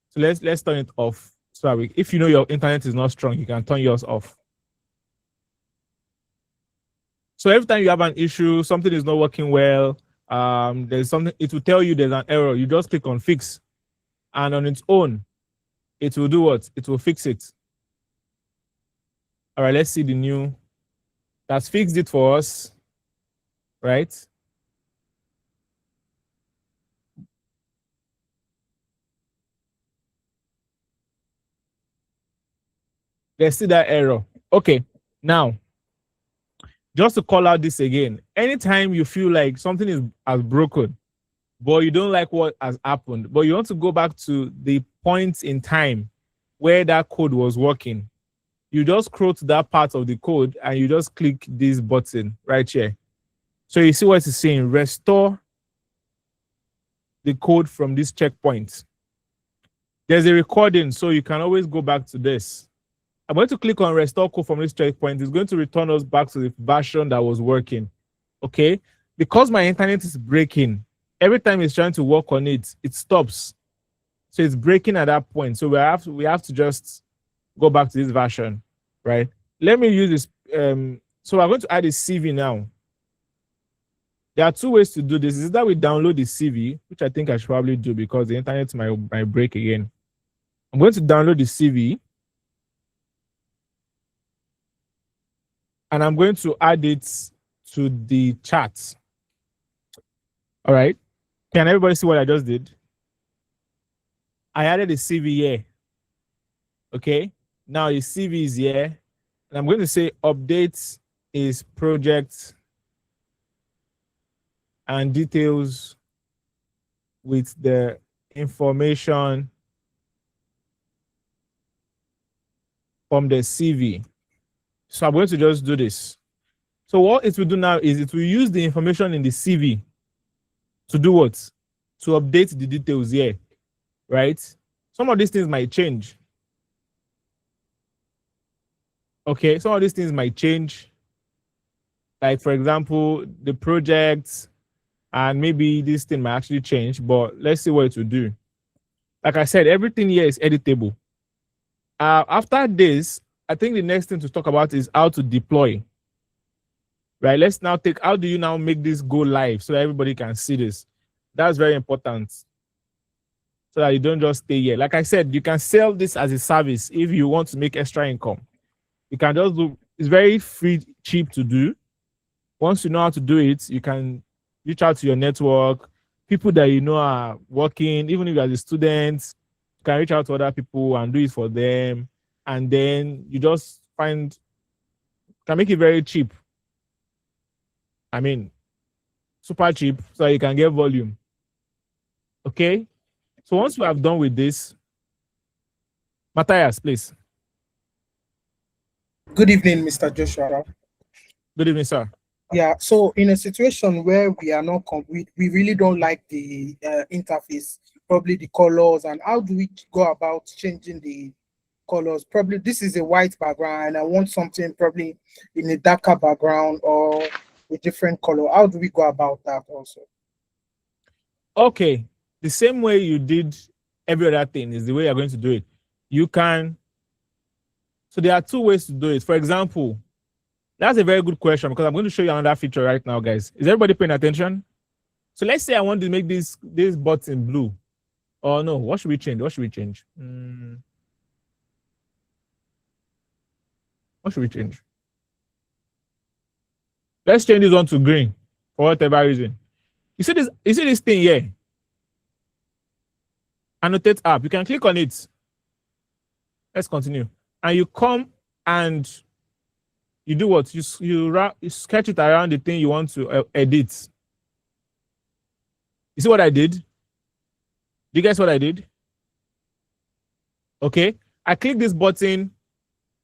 So let's turn it off. So if you know your internet is not strong, you can turn yours off. So every time you have an issue, something is not working well, there's something, it will tell you there's an error. You just click on fix. and on its own, it will do what? It will fix it. All right, let's see the new. That's fixed it for us, right? There's still that error. Okay, now, just to call out this again, anytime you feel like something has broken, but you don't like what has happened, but you want to go back to the point in time where that code was working, you just scroll to that part of the code and you just click this button right here. So you see what it's saying, restore the code from this checkpoint. There's a recording, so you can always go back to this. I'm going to click on restore code from this checkpoint. It's going to return us back to the version that was working. Okay, because my internet is breaking, every time it's trying to work on it, it stops. So it's breaking at that point. So we have to just go back to this version, right? Let me use this. So I'm going to add a CV now. There are two ways to do this. Is that we download the CV, which I think I should probably do because the internet might break again. I'm going to download the CV. And I'm going to add it to the chat. All right. Can everybody see what I just did? I added the CV here. Okay. Now the CV is here. And I'm going to say update is project and details with the information from the CV. So I'm going to just do this. So what it will do now is it will use the information in the CV to do what? To update the details here, right? Some of these things might change. Okay, some of these things might change. Like, for example, the project, and maybe this thing might actually change, but let's see what it will do. Like I said, everything here is editable. After this, I think the next thing to talk about is how to deploy. Right, let's now take, how do you now make this go live so that everybody can see this? That's very important. So that you don't just stay here. Like I said, you can sell this as a service if you want to make extra income. You can just do, it's very free, cheap to do. Once you know how to do it, you can reach out to your network, people that you know are working, even if you're a student, you can reach out to other people and do it for them. And then you just can make it very cheap. I mean, super cheap, so you can get volume. Okay. So once we have done with this, Matthias, please. Good evening, Mr. Joshua. Good evening, sir. Yeah, so in a situation where we are not, we really don't like the interface, probably the colors, and how do we go about changing the colors? Probably this is a white background and I want something probably in a darker background or a different color. How do we go about that also? Okay, the same way you did every other thing is the way you're going to do it. You can, so there are two ways to do it. For example, that's a very good question because I'm going to show you another feature right now, guys. Is everybody paying attention? So let's say I want to make this button blue. Oh no, what should we change? What should we change? What should we change? Let's change this one to green for whatever reason. You see this thing here? Annotate app. You can click on it. Let's continue. And you come and you do what? You sketch it around the thing you want to edit. You see what I did? Do you guys what I did? Okay. I click this button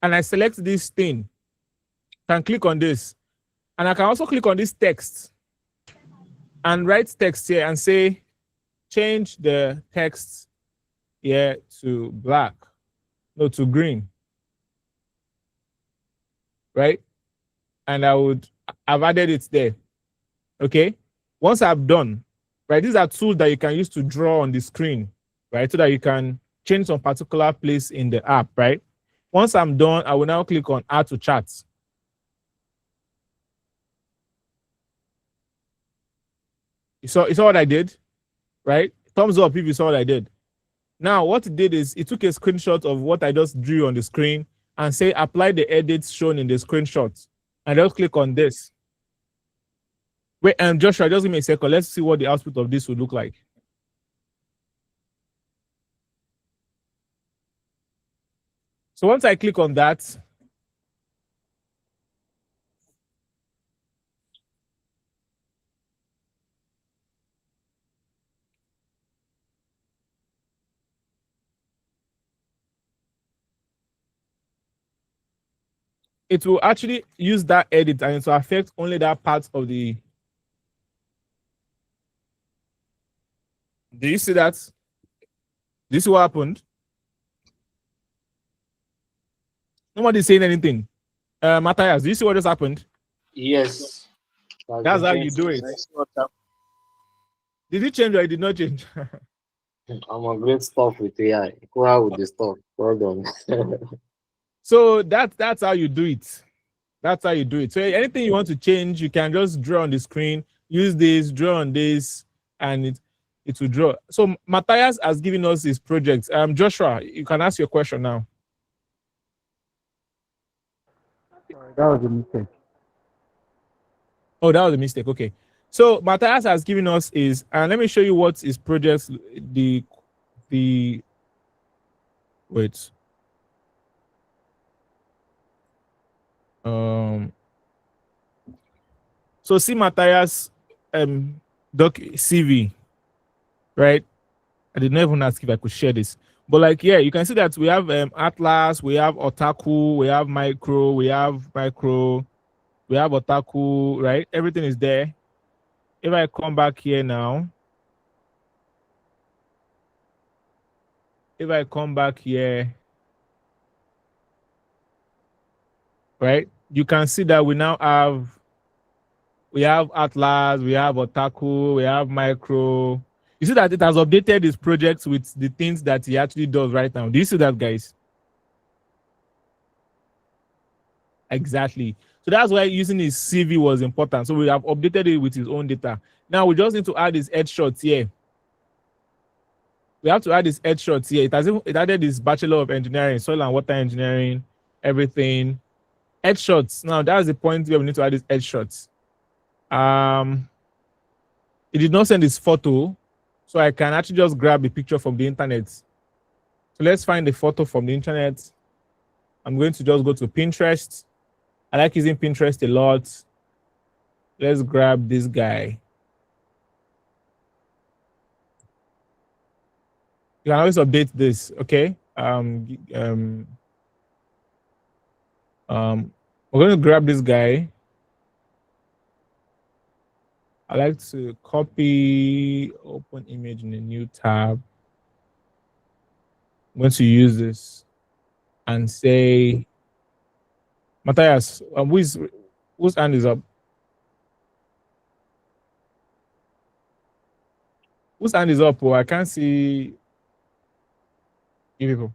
and I select this thing. Can click on this. And I can also click on this text and write text here and say, change the text here to black. No, to green. Right? And I've added it there. Okay. Once I've done, right, these are tools that you can use to draw on the screen, right? So that you can change some particular place in the app, right? Once I'm done, I will now click on add to chat. You saw what I did, right? Thumbs up if you saw what I did. Now, what it did is it took a screenshot of what I just drew on the screen and say apply the edits shown in the screenshot. And just click on this. Wait, and Joshua, just give me a second. Let's see what the output of this would look like. So once I click on that, it will actually use that edit and it will affect only that part of the. Do you see that? This is what happened. Nobody's saying anything. Matthias, do you see what just happened? Yes. That's how you do it. Did it change or it did not change? I'm a great stuff with AI. Go out with the stuff. Well done. So that's how you do it. That's how you do it. So anything you want to change, you can just draw on the screen, use this, draw on this, and it will draw. So Matthias has given us his project. Joshua, you can ask your question now. That was a mistake. Oh, that was a mistake. Okay. So Matthias has given us his, and let me show you what his projects, the wait. So see Matthias doc CV, right? I did not even ask if I could share this. But like, yeah, you can see that we have Atlas, we have Otaku, we have Micro, we have Otaku, right? Everything is there. If I come back here now, right, you can see that we now have Atlas, we have Otaku, we have Micro. You see that it has updated his projects with the things that he actually does right now. Do you see that, guys? Exactly. So that's why using his CV was important. So we have updated it with his own data. Now we just need to add his headshots here. We have to add his headshots here. It added his Bachelor of Engineering, Soil and Water Engineering, everything. Headshots. Now that's the point where we need to add his headshots. It did not send his photo, so I can actually just grab the picture from the internet. So let's find the photo from the internet. I'm going to just go to Pinterest. I like using Pinterest a lot. Let's grab this guy. You can always update this, okay? We're going to grab this guy. I like to copy, open image in a new tab. I'm going to use this and say, Matthias, whose hand is up? Whose hand is up? Oh, I can't see you people.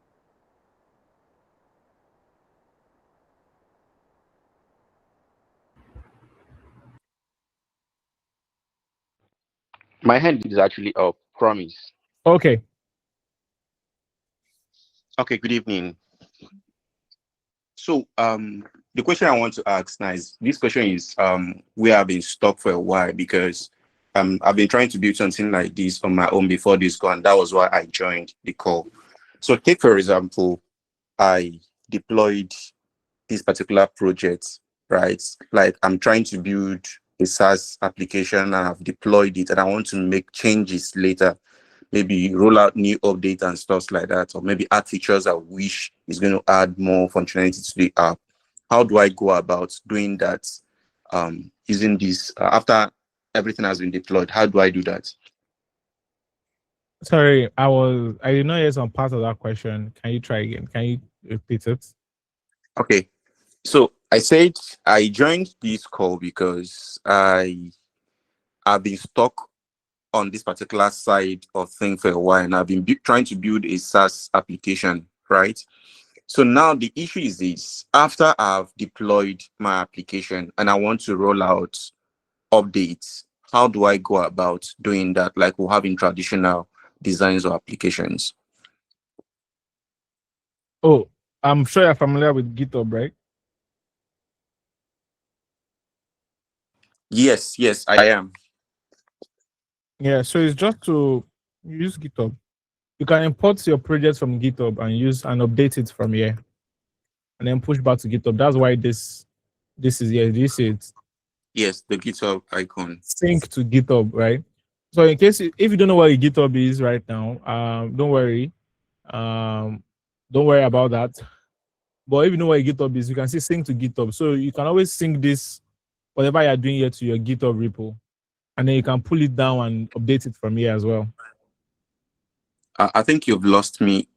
My hand is actually up. Promise. Okay. Okay. Good evening. So, the question I want to ask now is this question is we have been stuck for a while because I've been trying to build something like this on my own before this call, and that was why I joined the call. So, take for example, I deployed this particular project, right? Like I'm trying to build a SaaS application and I've deployed it and I want to make changes later, maybe roll out new updates and stuff like that, or maybe add features I wish is going to add more functionality to the app. How do I go about doing that using this after everything has been deployed? How do I do that? Sorry, I did not hear some part of that question. Can you try again? Can you repeat it? Okay. So I said I joined this call because I have been stuck on this particular side of thing for a while, and I've been trying to build a SaaS application, right? So now the issue is this: after I've deployed my application and I want to roll out updates, how do I go about doing that? Like we have in traditional designs or applications. Oh, I'm sure you're familiar with GitHub, right? Yes, I am. Yeah, so it's just to use GitHub. You can import your projects from GitHub and use and update it from here, and then push back to GitHub. That's why this is here. This is Yes, the GitHub icon. sync to GitHub, right? So in case if you don't know what a GitHub is right now, um, don't worry about that. But if you know what a GitHub is, you can see sync to GitHub. So you can always sync this whatever you're doing here to your GitHub repo, and then you can pull it down and update it from here as well. I think you've lost me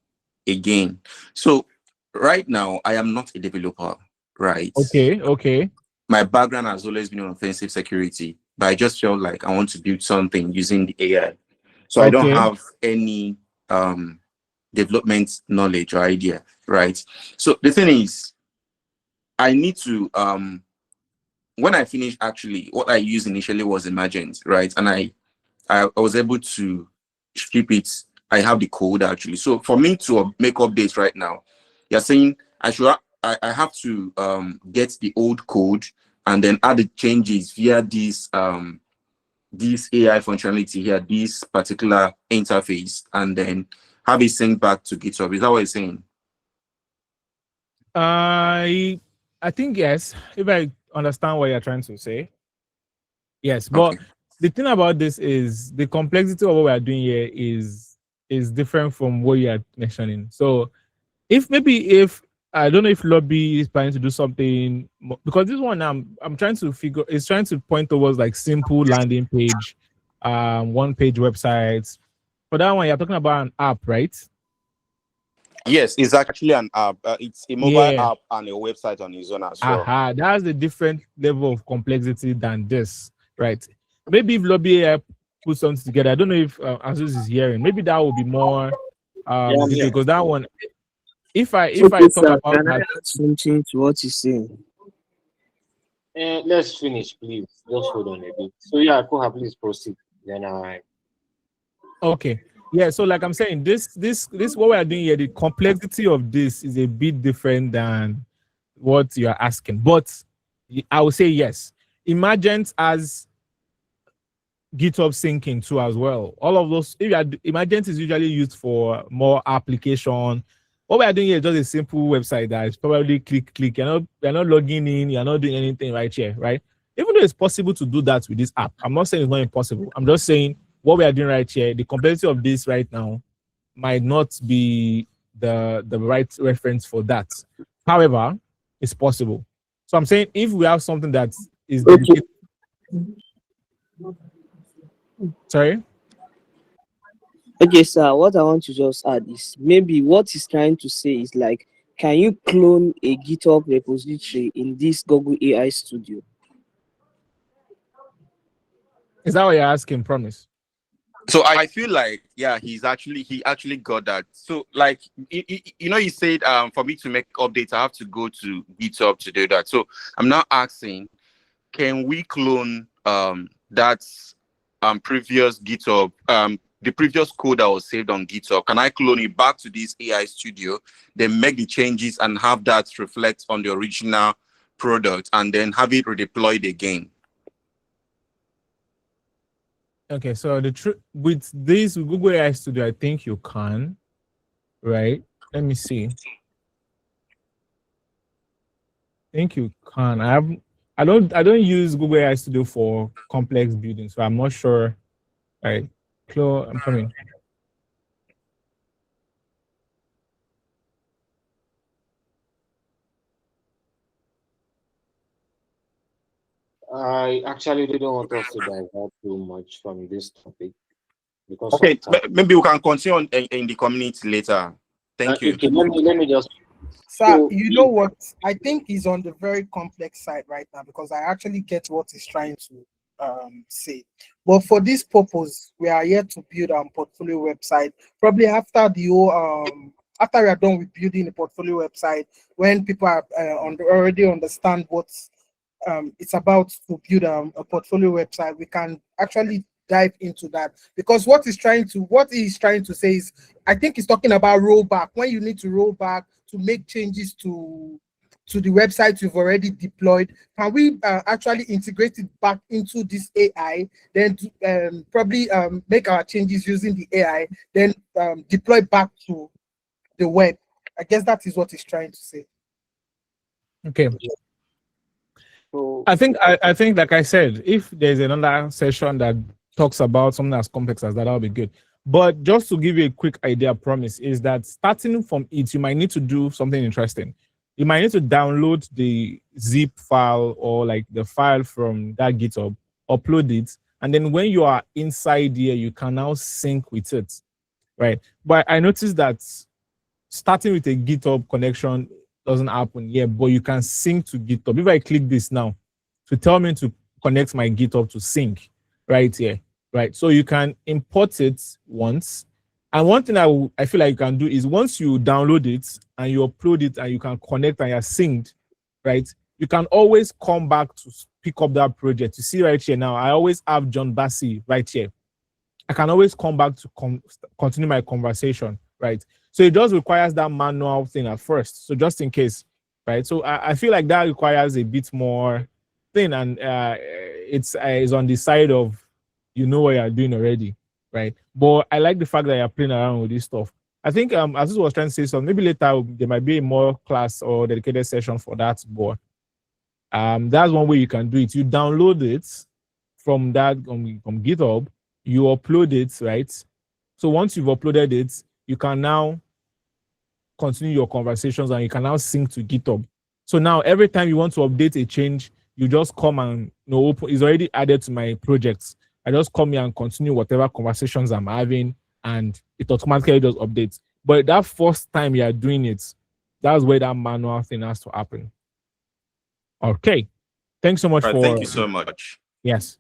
again. So right now, I am not a developer, right? Okay. My background has always been on offensive security, but I just felt like I want to build something using the AI. So I don't have any development knowledge or idea, right? So the thing is, I need to when I finished, actually what I used initially was Emergent, right? And I was able to ship it. I have the code actually. So for me to make updates right now, you're saying I have to get the old code and then add the changes via this AI functionality here, this particular interface, and then have it synced back to GitHub. Is that what you're saying? I think yes, if I understand what you're trying to say. Yes, but the thing about this is the complexity of what we are doing here is different from what you are mentioning. So if I don't know if Lobby is planning to do something, because this one I'm trying to figure is trying to point towards like simple landing page, one page websites. For that one, you're talking about an app, right? Yes, it's actually an app. It's a mobile app and a website on its own as well. That's a different level of complexity than this, right? Maybe if Lobby AI put something together, I don't know if Azus is hearing. Maybe that will be more because that one. If I talk about can I that, add something to what you're saying? Let's finish, please. Just hold on a bit. So yeah, Koha, please proceed. Then okay. Yeah, so like I'm saying, this what we are doing here, the complexity of this is a bit different than what you are asking. But I would say yes. Emergent as GitHub syncing too as well. All of those, Emergent is usually used for more application. What we are doing here is just a simple website that is probably click. You're not logging in, you're not doing anything right here, right? Even though it's possible to do that with this app, I'm not saying it's not impossible. I'm just saying what we are doing right here, the complexity of this right now might not be the right reference for that. However, it's possible. So I'm saying if we have something that is dedicated. Sorry? Okay, sir, what I want to just add is maybe what he's trying to say is like, can you clone a GitHub repository in this Google AI Studio? Is that what you're asking, Promise? So I feel like, yeah, he actually got that. So like, he said, for me to make updates, I have to go to GitHub to do that. So I'm now asking, can we clone that previous GitHub, the previous code that was saved on GitHub? Can I clone it back to this AI Studio, then make the changes and have that reflect on the original product, and then have it redeployed again? Okay, so the truth with this Google AI Studio, I think you can, right? Let me see. I think you can. I don't use Google AI Studio for complex building, so I'm not sure. All right, Chloe, I'm coming. I actually don't want us to divert too much from this topic because Okay, maybe we can continue in the community later. Thank you. Okay, let me just. Sir, you know what? I think he's on the very complex side right now because I actually get what he's trying to say. But for this purpose, we are here to build our portfolio website. Probably after the whole after we are done with building the portfolio website, when people are already understand what it's about to build a portfolio website, we can actually dive into that because what he's trying to say is, I think he's talking about rollback when you need to roll back to make changes to the website you've already deployed, can we actually integrate it back into this AI, then probably make our changes using the AI, then deploy back to the web? I guess that is what he's trying to say. Okay. So I think like I said, if there's another session that talks about something as complex as that, that'll be good. But just to give you a quick idea, promise is that starting from it, you might need to do something interesting. You might need to download the zip file or like the file from that GitHub, upload it, and then when you are inside here, you can now sync with it, right? But I noticed that starting with a GitHub connection doesn't happen yet, but you can sync to GitHub. If I click this now, to tell me to connect my GitHub to sync right here, right? So you can import it once. And one thing I feel like you can do is once you download it and you upload it and you can connect and you're synced, right? You can always come back to pick up that project. You see right here now, I always have John Bassi right here. I can always come back to continue my conversation, right? So it just requires that manual thing at first. So just in case, right? So I feel like that requires a bit more thing, and it's on the side of you know what you're doing already, right? But I like the fact that you're playing around with this stuff. I think as I was trying to say, so maybe later there might be a more class or dedicated session for that. But that's one way you can do it. You download it from that from GitHub, you upload it, right? So once you've uploaded it, you can now continue your conversations and you can now sync to GitHub. So now every time you want to update a change, you just come and open. It's already added to my projects. I just come here and continue whatever conversations I'm having, and it automatically does updates. But that first time you are doing it, that's where that manual thing has to happen. Okay. Thanks so much All right, for. thank you so much. Yes.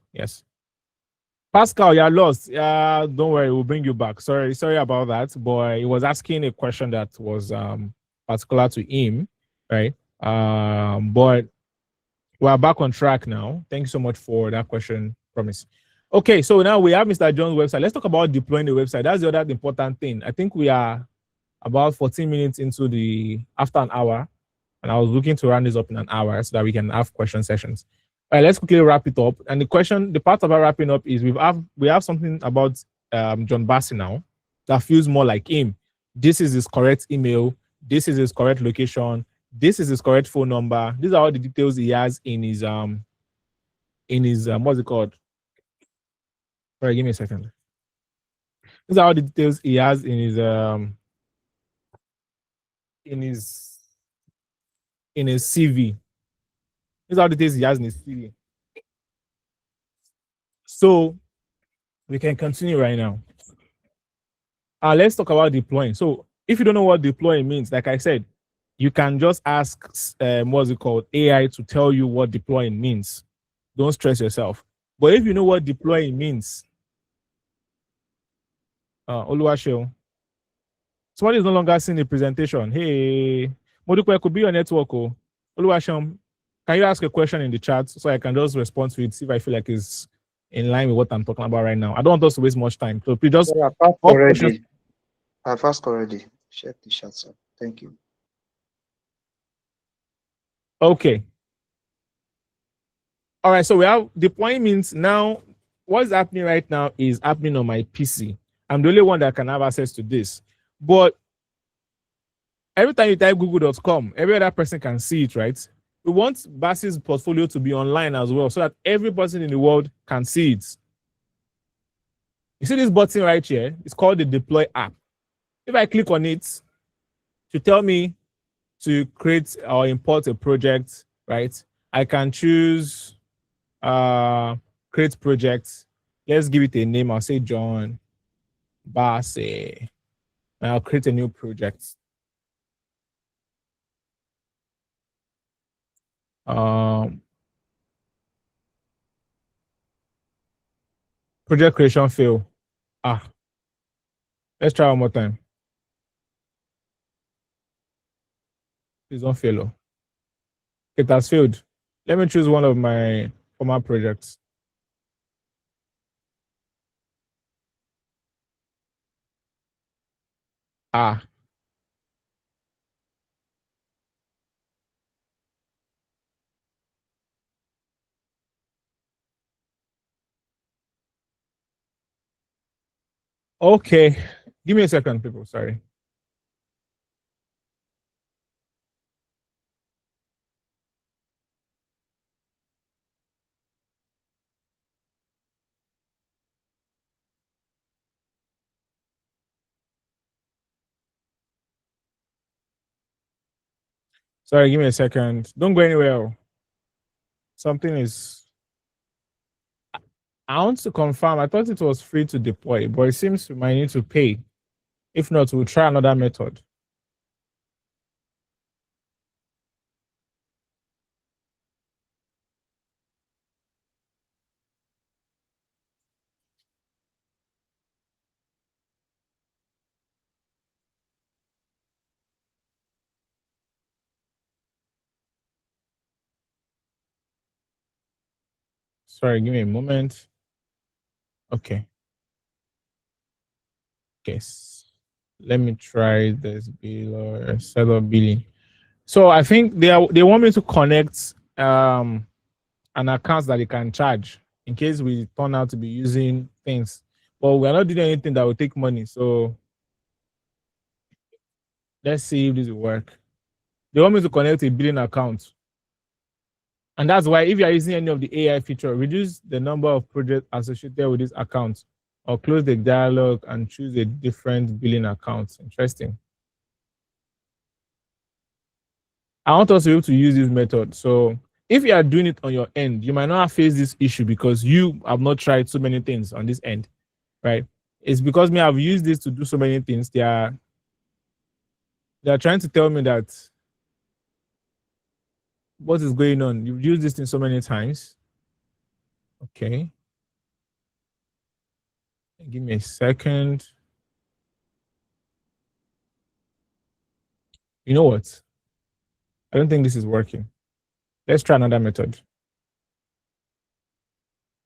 Pascal, you're lost. Yeah, don't worry, we'll bring you back. Sorry about that. But he was asking a question that was particular to him, right? But we're back on track now. Thank you so much for that question, promise. Okay, so now we have Mr. John's website. Let's talk about deploying the website. That's the other important thing. I think we are about 14 minutes into after an hour, and I was looking to run this up in an hour so that we can have question sessions. All right, let's quickly wrap it up. And the part about wrapping up is we have something about John Bassi now that feels more like him. This is his correct email. This is his correct location. This is his correct phone number. These are all the details he has in his what's it called? Sorry, give me a second. These are all the details he has in his CV. These are the details he has in his CV. So we can continue right now. Let's talk about deploying. So if you don't know what deploying means, like I said, you can just ask what's it called, AI to tell you what deploying means. Don't stress yourself. But if you know what deploying means, Oluwasho, somebody is no longer seeing the presentation. Hey, Modupe, could be your network. Oh. Oluwasho, can you ask a question in the chat so I can just respond to it, see if I feel like it's in line with what I'm talking about right now? I don't want us to waste much time. So please just I've asked already. Check the chat, sir. Thank you. Okay. All right, so we have deploying means now what's happening right now is happening on my PC. I'm the only one that can have access to this. But every time you type google.com, every other person can see it, right? We want Bassi's portfolio to be online as well so that every person in the world can see it. You see this button right here? It's called the deploy app. If I click on it to tell me to create or import a project, right? I can choose create project. Let's give it a name. I'll say John Bassi. And I'll create a new project. Project creation fail. Let's try one more time. Please don't fail. Oh. It has failed. Let me choose one of my former projects. Okay, give me a second, people. Sorry. Sorry, give me a second. Don't go anywhere. Something is. I want to confirm. I thought it was free to deploy, but it seems we might need to pay. If not, we'll try another method. Sorry, give me a moment. Okay. Okay. Let me try this bill or set up billing. So I think they want me to connect an account that they can charge in case we turn out to be using things. But we're not doing anything that will take money. So let's see if this will work. They want me to connect a billing account. And that's why if you are using any of the AI feature, reduce the number of projects associated with this account or close the dialog and choose a different billing account. Interesting. I want us to be able to use this method. So if you are doing it on your end, you might not face this issue because you have not tried so many things on this end, right? It's because me, I've used this to do so many things. They are trying to tell me that what is going on. You've used this thing so many times. Okay. Give me a second. You know what? I don't think this is working. Let's try another method.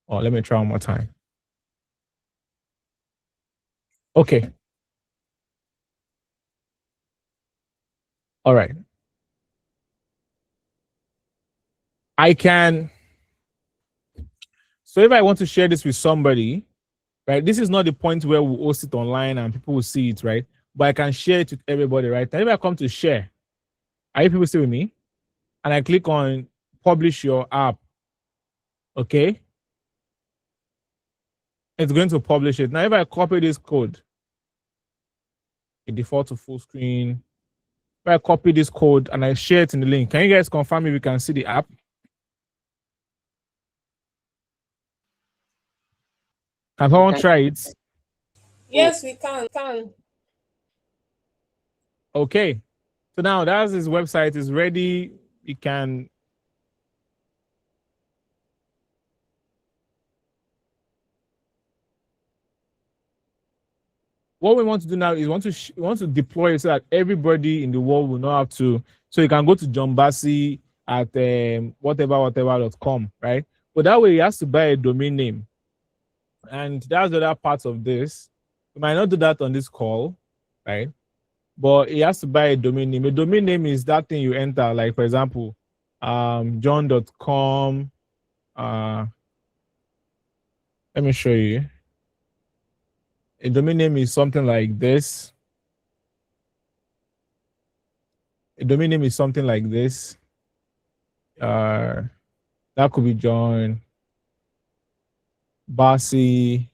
Or let me try one more time. Okay. All right. I can. So if I want to share this with somebody, right? This is not the point where we host it online and people will see it, right? But I can share it with everybody, right? And if I come to share, are you people still with me? And I click on publish your app, okay? It's going to publish it. Now, if I copy this code, it default to full screen. If I copy this code and I share it in the link, can you guys confirm if you can see the app? Can someone try it? Yes, we can. Okay. So now that's his website is ready. You can what we want to do now is we want to deploy it so that everybody in the world will know how to. So you can go to John Bassi at whatever.com, right? But that way he has to buy a domain name. And that's the other part of this. We might not do that on this call, right? But he has to buy a domain name. A domain name is that thing you enter, like for example, john.com. Let me show you. A domain name is something like this. A domain name is something like this. That could be John Bassi.com,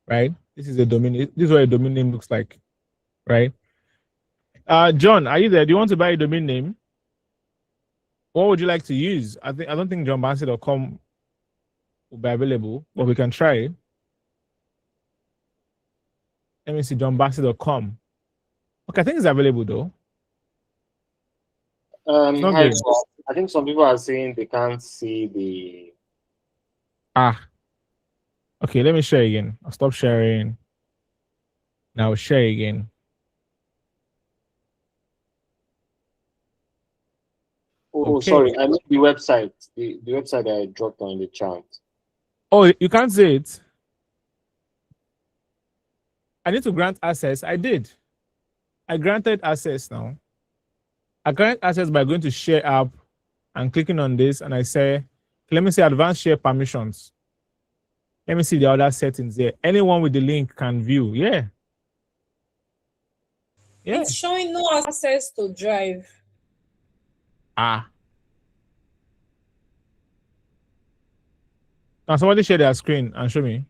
right? This is a domain. This is what a domain name looks like, right? John, are you there? Do you want to buy a domain name? What would you like to use? I don't think johnbassi.com will be available, but we can try it. Let me see, johnbassi.com. Okay, I think it's available though. Hi, so I think some people are saying they can't see the. Okay, let me share again. I'll stop sharing. Now share again. Oh, okay. Sorry, I mean the website. The website I dropped on the chat. Oh, you can't see it. I need to grant access. I did. I granted access now. I grant access by going to share app and clicking on this, and I say, let me say advanced share permissions. Let me see the other settings there. Anyone with the link can view. Yeah. Yeah. It's showing no access to Drive. Ah. Now somebody share their screen and show me.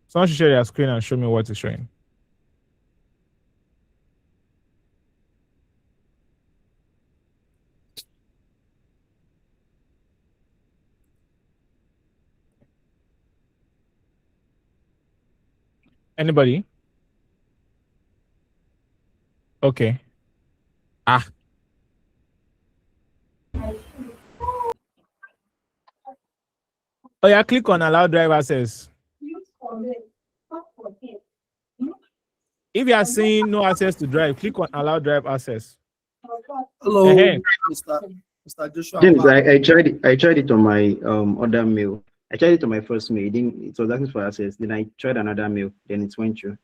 Someone should share their screen and show me what it's showing. Anybody? Okay. Ah. Oh yeah, click on allow drive access. If you are seeing no access to drive, click on allow drive access. Hello, Hey. Mr. Joshua. James, I tried it on my other mail. I tried it on my first mail. It was asking for access. Then I tried another mail. Then it went through.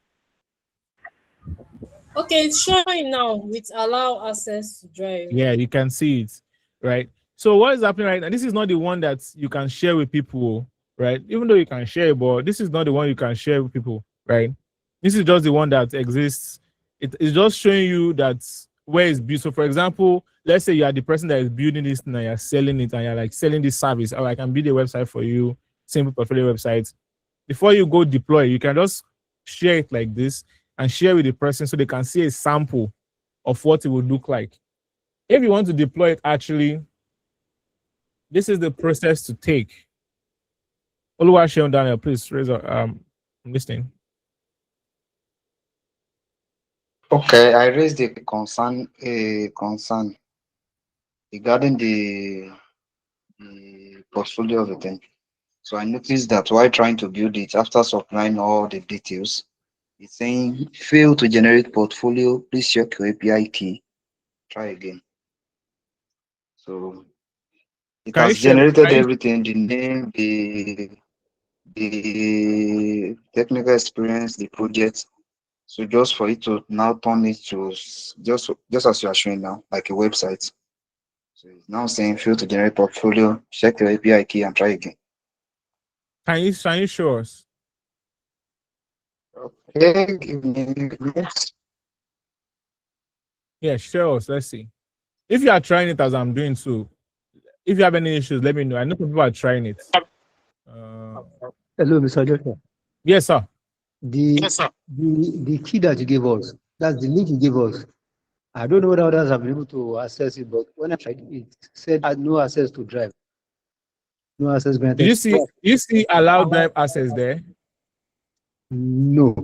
Okay, it's showing now with allow access to Drive. Yeah, you can see it, right? So what is happening right now? This is not the one that you can share with people, right? Even though you can share, but this is not the one you can share with people, right? This is just the one that exists. It's just showing you that where it's built. So for example, let's say you are the person that is building this and you're selling it and you're like selling this service, or I can build a website for you, simple portfolio website. Before you go deploy, you can just share it like this and share with the person so they can see a sample of what it would look like. If you want to deploy it, actually, this is the process to take. Oluwaseun Daniel, please raise up. I'm listening. Okay, I raised a concern regarding the portfolio of the thing. So I noticed that while trying to build it, after supplying all the details, it's saying fail to generate portfolio. Please check your API key. Try again. So it Can you has share? generated everything: the name, the technical experience, the project. So just for it to now turn it to just as you are showing now, like a website. So it's now saying fail to generate portfolio. Check your API key and try again. Can you show us? Okay, give me a minute. Yeah, show us. Let's see. If you are trying it as I'm doing too, if you have any issues, let me know. I know people are trying it. Hello, Mr. Joshua. Yes, sir. The key that you gave us, that's the link you gave us. I don't know whether others have been able to access it, but when I tried it said I had no access to drive. No access granted. Did you see allow drive access there? No.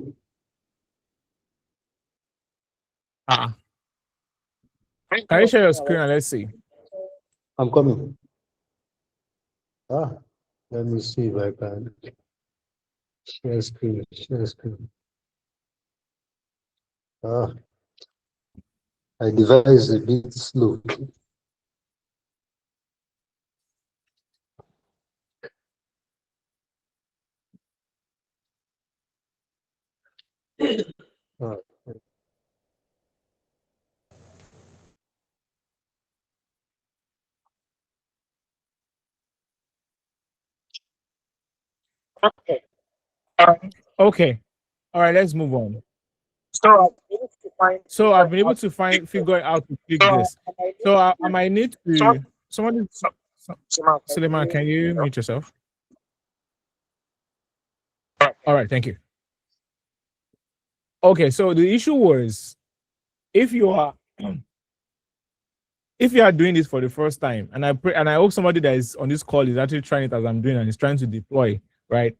Can you share your screen and let's see? I'm coming. Let me see if I can share screen. My device is a bit slow. Okay. All right, let's move on. So I've been able to figure out to click this. So I might need to somebody. Suleiman, can you mute yourself? All right, thank you. Okay, so the issue was if you are doing this for the first time, and I hope somebody that is on this call is actually trying it as I'm doing and is trying to deploy, right?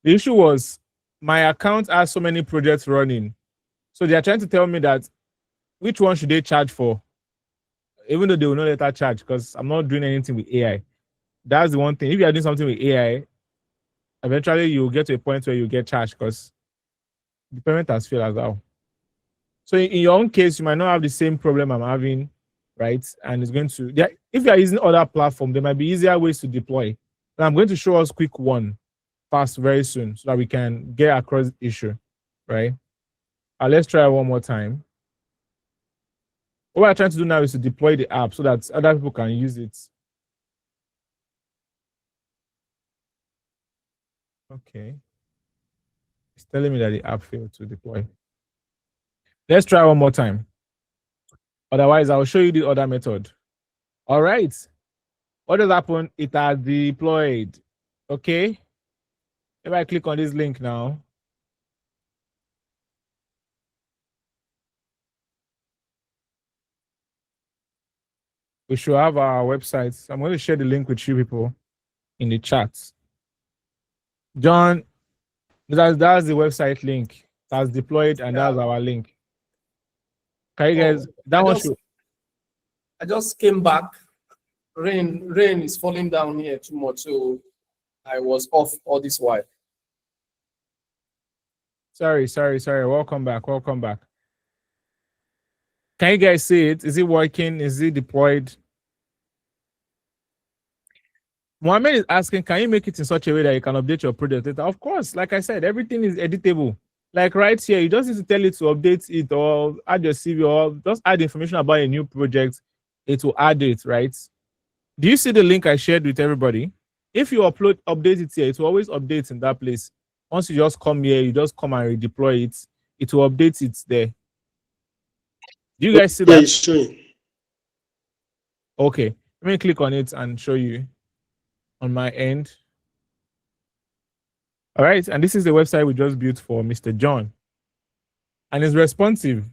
The issue was my account has so many projects running. So they are trying to tell me that which one should they charge for, even though they will not let her charge because I'm not doing anything with AI. That's the one thing. If you are doing something with AI, eventually you'll get to a point where you get charged because the payment has failed as well. So in your own case, you might not have the same problem I'm having, right? And it's going to, if you are using other platforms, there might be easier ways to deploy. And I'm going to show us quick one fast very soon so that we can get across the issue, right? Let's try one more time. What we're trying to do now is to deploy the app so that other people can use it. Okay. It's telling me that the app failed to deploy. Let's try one more time. Otherwise, I'll show you the other method. All right. What has happened? It has deployed. Okay. If I click on this link now, we should have our website. I'm going to share the link with you people in the chat. John, that's the website link. That's deployed, and that's our link. Can you guys? That one should. I just came back. Rain is falling down here too much, so I was off all this while. Sorry. Welcome back. Can you guys see it? Is it working? Is it deployed? Mohammed is asking, can you make it in such a way that you can update your project data? Of course, like I said, everything is editable. Like right here, you just need to tell it to update it or add your CV or just add information about a new project. It will add it, right? Do you see the link I shared with everybody? If you update it here, it will always update in that place. Once you just come here, you just come and redeploy it. It will update it there. Do you guys see that? Yeah, it's showing. Okay, let me click on it and show you on my end. All right, and this is the website we just built for Mr. John. And it's responsive.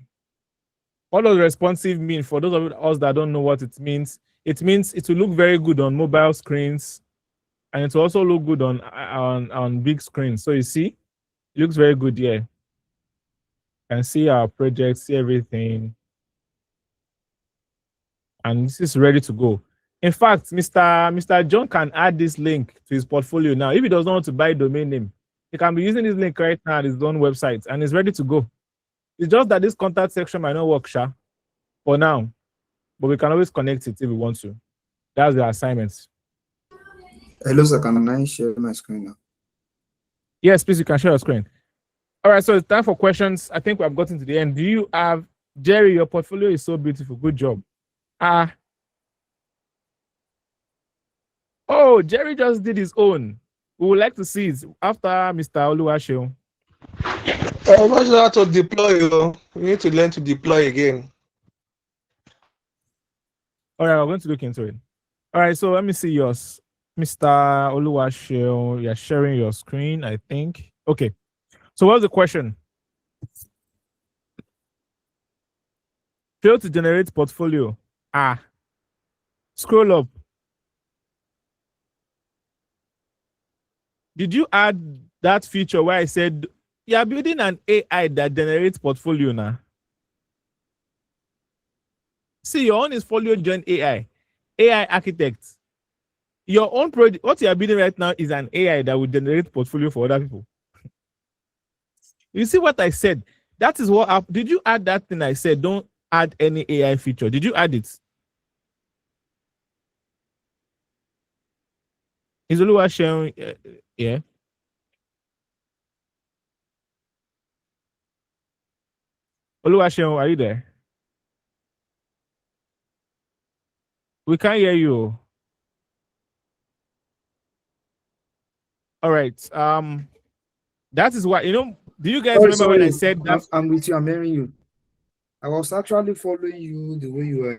What does responsive mean? For those of us that don't know what it means it will look very good on mobile screens, and it will also look good on big screens. So you see, it looks very good here. You can see our project, see everything. And this is ready to go. In fact, Mr. John can add this link to his portfolio now. If he doesn't want to buy a domain name, he can be using this link right now at his own website, and it's ready to go. It's just that this contact section might not work, for now, but we can always connect it if we want to. That's the assignment. Hello, sir. Can I share my screen now? Yes, please, you can share your screen. All right, so it's time for questions. I think we have gotten to the end. Do you have, Jerry, your portfolio is so beautiful. Good job. Oh, Jerry just did his own. We would like to see it after Mr. Oluwaseun. I'm not sure how to deploy. We need to learn to deploy again. All right, we're going to look into it. All right, so let me see yours. Mr. Oluwaseun, you're sharing your screen, I think. Okay, so what's the question? Fail to generate portfolio. Scroll up. Did you add that feature where I said you're building an AI that generates portfolio now? See, your own is folio join AI architect. Your own project, what you are building right now is an AI that will generate portfolio for other people. You see what I said? That is what did you add that thing I said? Don't add any AI feature. Did you add it? Is Oluwaseun yeah? Oluwaseun, are you there? We can't hear you. All right. That is why, do you guys remember when I said that? I'm with you. I'm hearing you. I was actually following you the way you were.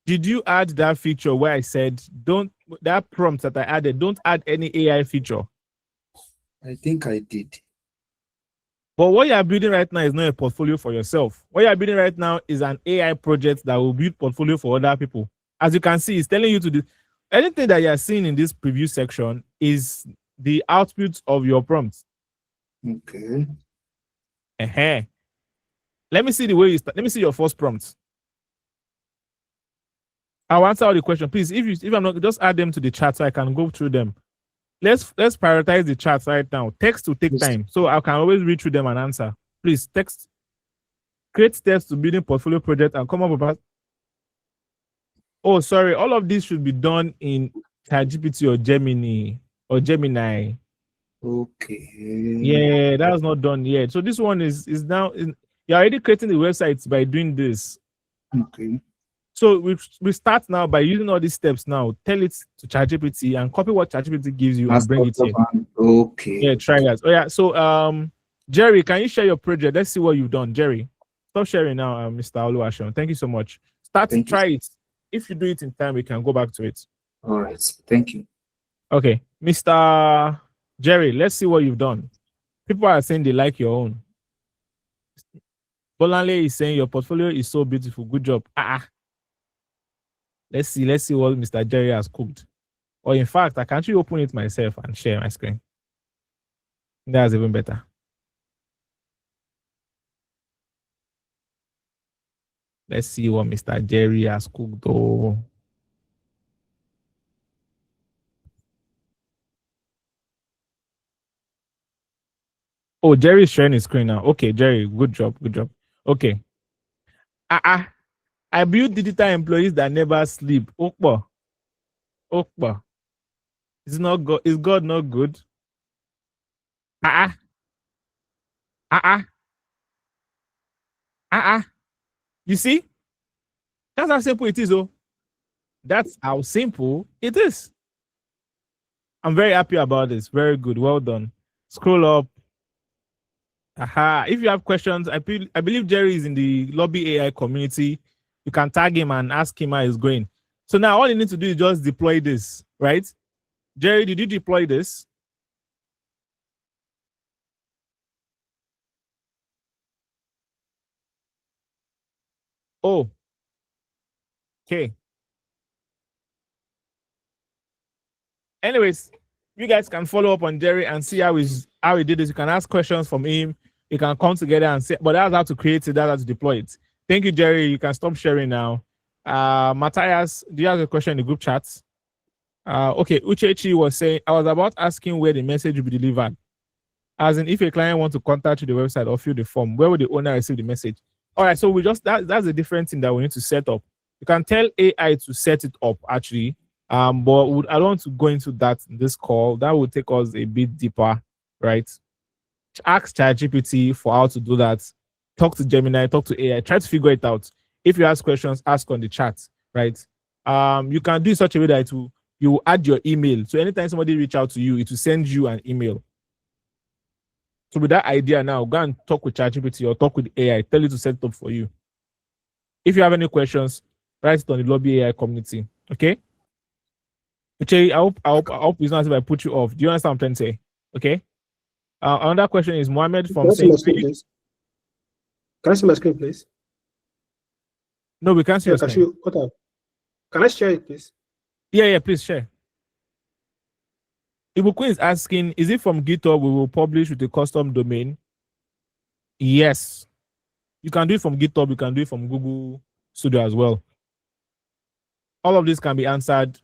Did you add that feature where I said that prompt that I added, don't add any AI feature? I think I did. But what you are building right now is not a portfolio for yourself. What you are building right now is an AI project that will build portfolio for other people. As you can see, it's telling you to do anything that you are seeing in this preview section is the output of your prompts. Okay. Let me see the way you start. Let me see your first prompt. I'll answer all the questions. Please, if I'm not, just add them to the chat so I can go through them. Let's prioritize the chats right now. Text will take time, so I can always read through them and answer. Please text. Create steps to building portfolio project and come up with. Oh, sorry. All of this should be done in ChatGPT or Gemini. Okay. Yeah, that was not done yet. So this one is now. You're already creating the websites by doing this. Okay. So we start now by using all these steps now. Tell it to ChatGPT and copy what ChatGPT gives you and bring it here. Okay. Yeah, try that. Oh yeah. So Jerry, can you share your project? Let's see what you've done. Jerry, stop sharing now, Mr. Oluwashon. Thank you so much. Try it. If you do it in time, we can go back to it. All right. Thank you. Okay, Mr. Jerry, let's see what you've done. People are saying they like your own. Bolanle is saying your portfolio is so beautiful. Good job. Let's see what Mr. Jerry has cooked. Or in fact, I can actually open it myself and share my screen. That's even better. Let's see what Mr. Jerry has cooked though. Oh, Jerry's sharing his screen now. Okay, Jerry, good job. Okay. I build digital employees that never sleep. Okpa. Is not God. Is God not good? You see? That's how simple it is, oh. That's how simple it is. I'm very happy about this. Very good. Well done. Scroll up. If you have questions, I believe Jerry is in the Lobby AI community. You can tag him and ask him how it's going. So now all you need to do is just deploy this, right? Jerry, did you deploy this? Oh, okay. Anyways, you guys can follow up on Jerry and see how he did this. You can ask questions from him. You can come together and say, but that's how to create it, that's how to deploy it. Thank you, Jerry. You can stop sharing now. Matthias, do you have a question in the group chat? Okay, Uchechi was saying, I was about asking where the message will be delivered. As in, if a client wants to contact you the website or fill the form, where will the owner receive the message? All right, so we just that's a different thing that we need to set up. You can tell AI to set it up actually, but I don't want to go into that in this call. That will take us a bit deeper, right? Ask ChatGPT for how to do that. Talk to Gemini, talk to AI, try to figure it out. If you ask questions, ask on the chat, right? You can do it such a way that you add your email. So anytime somebody reach out to you, it will send you an email. So with that idea now, go and talk with ChatGPT or talk with AI. Tell it to set it up for you. If you have any questions, write it on the Lobby AI community. Okay. Okay. I hope it's not as if I put you off. Do you understand what I'm trying to say? Okay. Another question is Mohammed from Can I see my saying, screen, please? Can I see my screen, please? No, we can't see Yeah, your screen. Can I share it, please? Yeah, please share. Ibukun is asking, is it from GitHub we will publish with a custom domain? Yes. You can do it from GitHub. You can do it from Google Studio as well. All of this can be answered.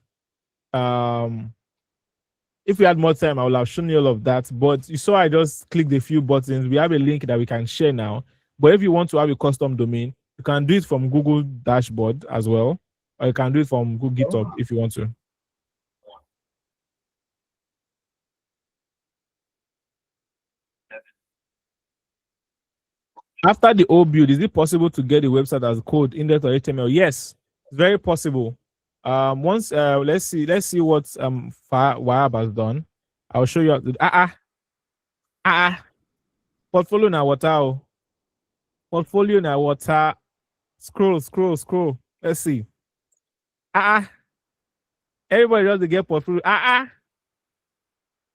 If we had more time, I would have shown you all of that. But you saw I just clicked a few buttons. We have a link that we can share now. But if you want to have a custom domain, you can do it from Google Dashboard as well. Or you can do it from Google GitHub if you want to. After the old build, is it possible to get the website as code, index or HTML? Yes, very possible. Once let's see what Wahab has done. I'll show you. Portfolio na water. Portfolio na water. Scroll. Let's see. Everybody does the get portfolio.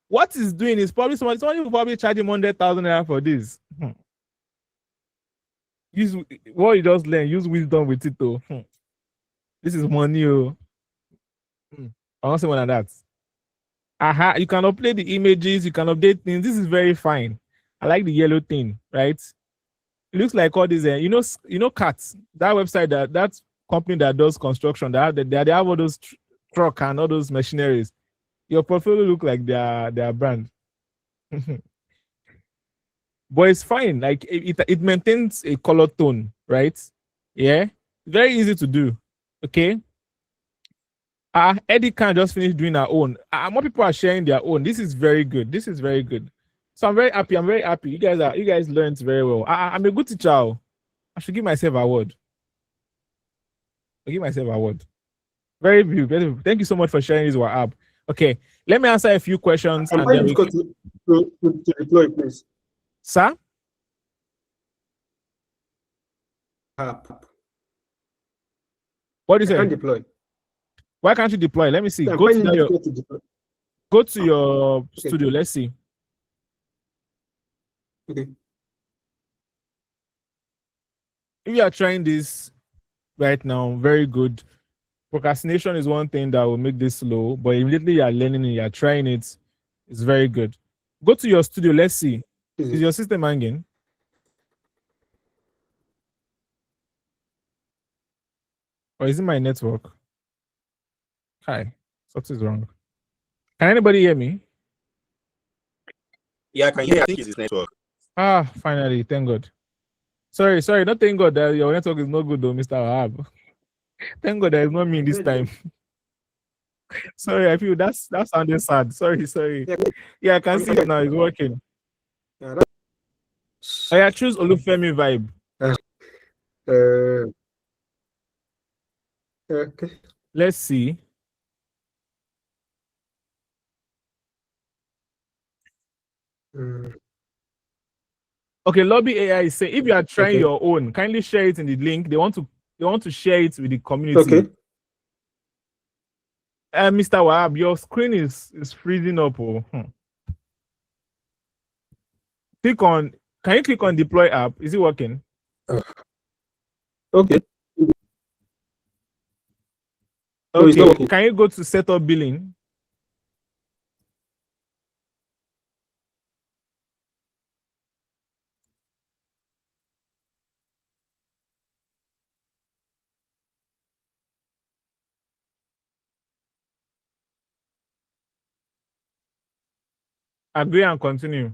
What is doing is probably somebody will probably charge him 100,000 naira for this. Use what you just learn. Use wisdom with it, though. This is money, oh. I want someone like that. You can upload the images. You can update things. This is very fine. I like the yellow thing, right? It looks like all these, you know, cats. That website, that company that does construction, they have all those truck and all those machineries. Your portfolio look like their brand. But it's fine. Like it maintains a color tone, right? Yeah, very easy to do. Okay. Eddie can just finish doing her own. More people are sharing their own. This is very good. So I'm very happy. You guys learned very well. I'm a good teacher. I should give myself a award. I'll give myself an award. Very beautiful. Thank you so much for sharing this WhatsApp. Okay, let me answer a few questions I'm and finding then we... difficult to deploy, please. Sir? App. What do you I can't say? deploy. Why can't you deploy? Let me see. I'm Go to finding it your difficult to deploy. Okay. studio. Let's see. Okay. If you are trying this right now, very good. Procrastination is one thing that will make this slow, but immediately you are learning and you are trying it, it's very good. Go to your studio. Let's see. Is your system hanging? Or is it my network? Hi, something's wrong. Can anybody hear me? Yeah, I can hear. I think it's his network. Ah, finally, thank God. Sorry, not thank God that your network is not good though, Mr. Wahab. Thank God that it's not me this time. Sorry, I feel that sounded sad. Sorry. Yeah, I can see it now. It's working. Yeah, Oh, yeah, choose Olufemi vibe. Okay. Let's see. Okay, Lobby AI is saying if you are trying your own, kindly share it in the link. They want to share it with the community. Okay. Mr. Wahab, your screen is freezing up. Can you click on deploy app? Is it working? Okay. No, it's not Okay. working. Can you go to setup billing? Agree and continue.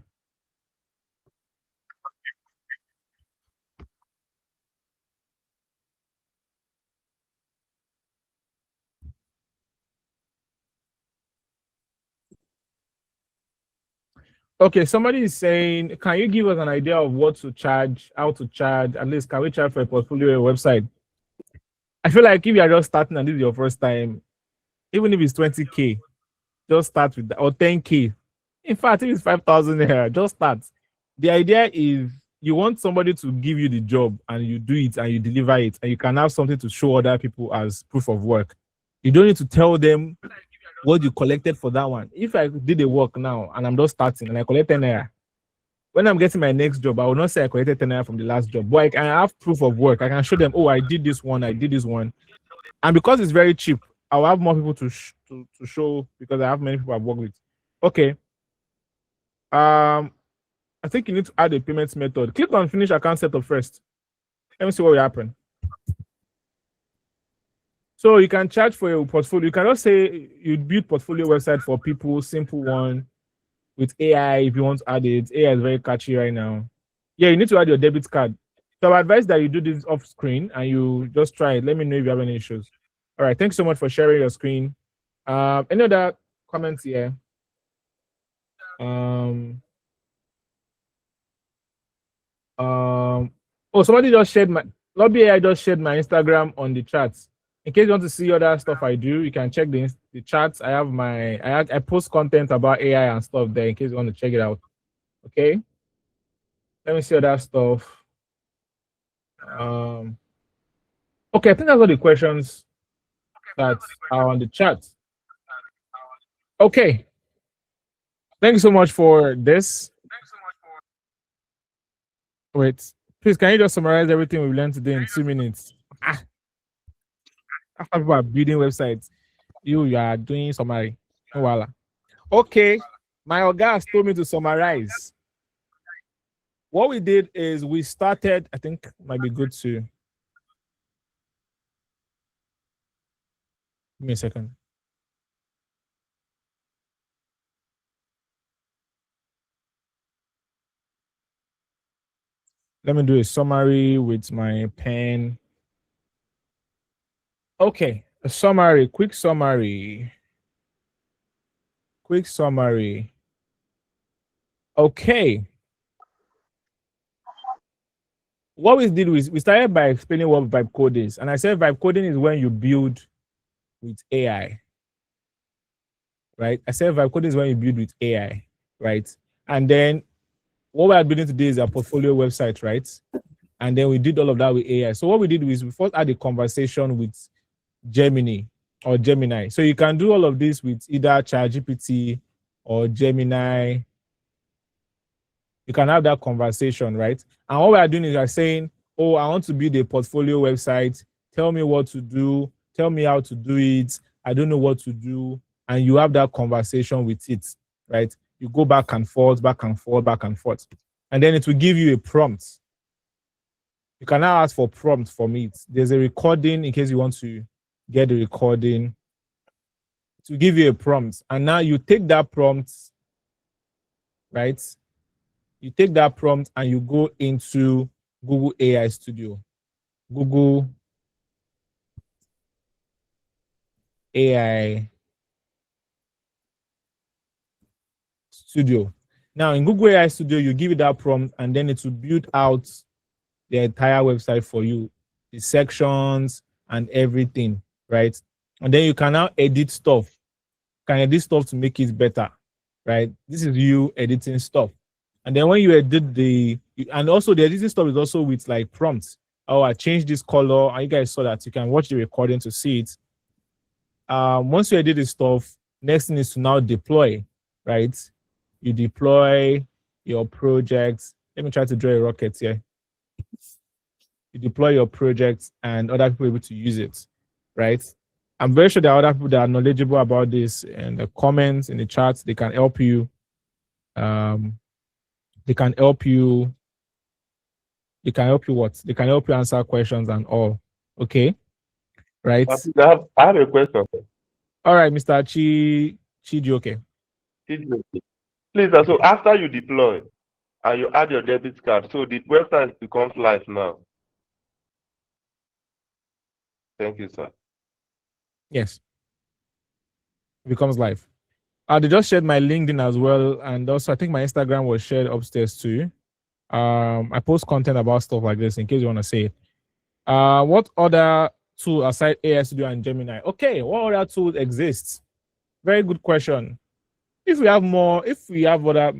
Okay, somebody is saying, can you give us an idea of what to charge, how to charge? At least, can we charge for a portfolio website? I feel like if you are just starting and this is your first time, even if it's 20K, just start with that, or 10K. In fact, if it's 5,000 naira, just start. The idea is you want somebody to give you the job and you do it and you deliver it and you can have something to show other people as proof of work. You don't need to tell them what you collected for that one. If I did the work now and I'm just starting and I collect 10 naira, when I'm getting my next job, I will not say I collected 10 naira from the last job, but I can have proof of work. I can show them, oh, I did this one. And because it's very cheap, I'll have more people to show because I have many people I've worked with. Okay. I think you need to add a payments method. Click on finish account setup first. Let me see what will happen. So you can charge for your portfolio. You can just say you build portfolio website for people, simple one with AI if you want to add it. AI is very catchy right now. Yeah, you need to add your debit card. So I advise that you do this off screen and you just try it. Let me know if you have any issues. All right, thanks so much for sharing your screen. Any other comments here? Oh, somebody just shared my Lobby AI just shared my Instagram on the chats. In case you want to see other stuff I do, you can check the chats. I have I post content about AI and stuff there in case you want to check it out. Okay. Let me see other stuff. Okay, I think that's all the questions that are on the chat. Okay. Thank you so much for this. Wait, please, can you just summarize everything we've learned today in 2 minutes? After people are building websites, you are doing summary. No voila. Okay, my Oga has told me to summarize. What we did is we started, I think might be good to. Give me a second. Let me do a summary with my pen. Okay, a summary, quick summary. Quick summary. Okay. what we did was we started by explaining what vibe coding is. And I said vibe coding is when you build with AI, right? I said vibe coding is when you build with AI, right? And then what we are building today is a portfolio website, right? And then we did all of that with AI. So what we did was we first had a conversation with Gemini or Gemini. So you can do all of this with either ChatGPT or Gemini. You can have that conversation, right? And what we are doing is we are saying, oh, I want to build a portfolio website. Tell me what to do. Tell me how to do it. I don't know what to do. And you have that conversation with it, right? You go back and forth, back and forth, back and forth. And then it will give you a prompt. You can now ask for prompt from it. There's a recording in case you want to get the recording to give you a prompt. And now you take that prompt, right? You take that prompt and you go into Google AI Studio. Google AI Studio. Now in Google AI Studio, you give it that prompt and then it will build out the entire website for you, the sections and everything, right? And then you can now edit stuff. You can edit stuff to make it better, right? This is you editing stuff. And then when you edit and also the editing stuff is also with like prompts. Oh, I changed this color, and you guys saw that. You can watch the recording to see it. Once you edit the stuff, next thing is to now deploy, right? You deploy your projects. Let me try to draw a rocket here. You deploy your projects and other people able to use it, right? I'm very sure there are other people that are knowledgeable about this in the comments, in the chats. They can help you. They can help you. They can help you what? They can help you answer questions and all. Okay, right? I have a question. All right, Mr. Chijioke. Please, so after you deploy and you add your debit card, so the website becomes live now. Thank you, sir. Yes, it becomes live. They just shared my LinkedIn as well, and also I think my Instagram was shared upstairs too. I post content about stuff like this in case you want to see it. What other tool aside AI Studio and Gemini? Okay, what other tools exist? Very good question. If we have other,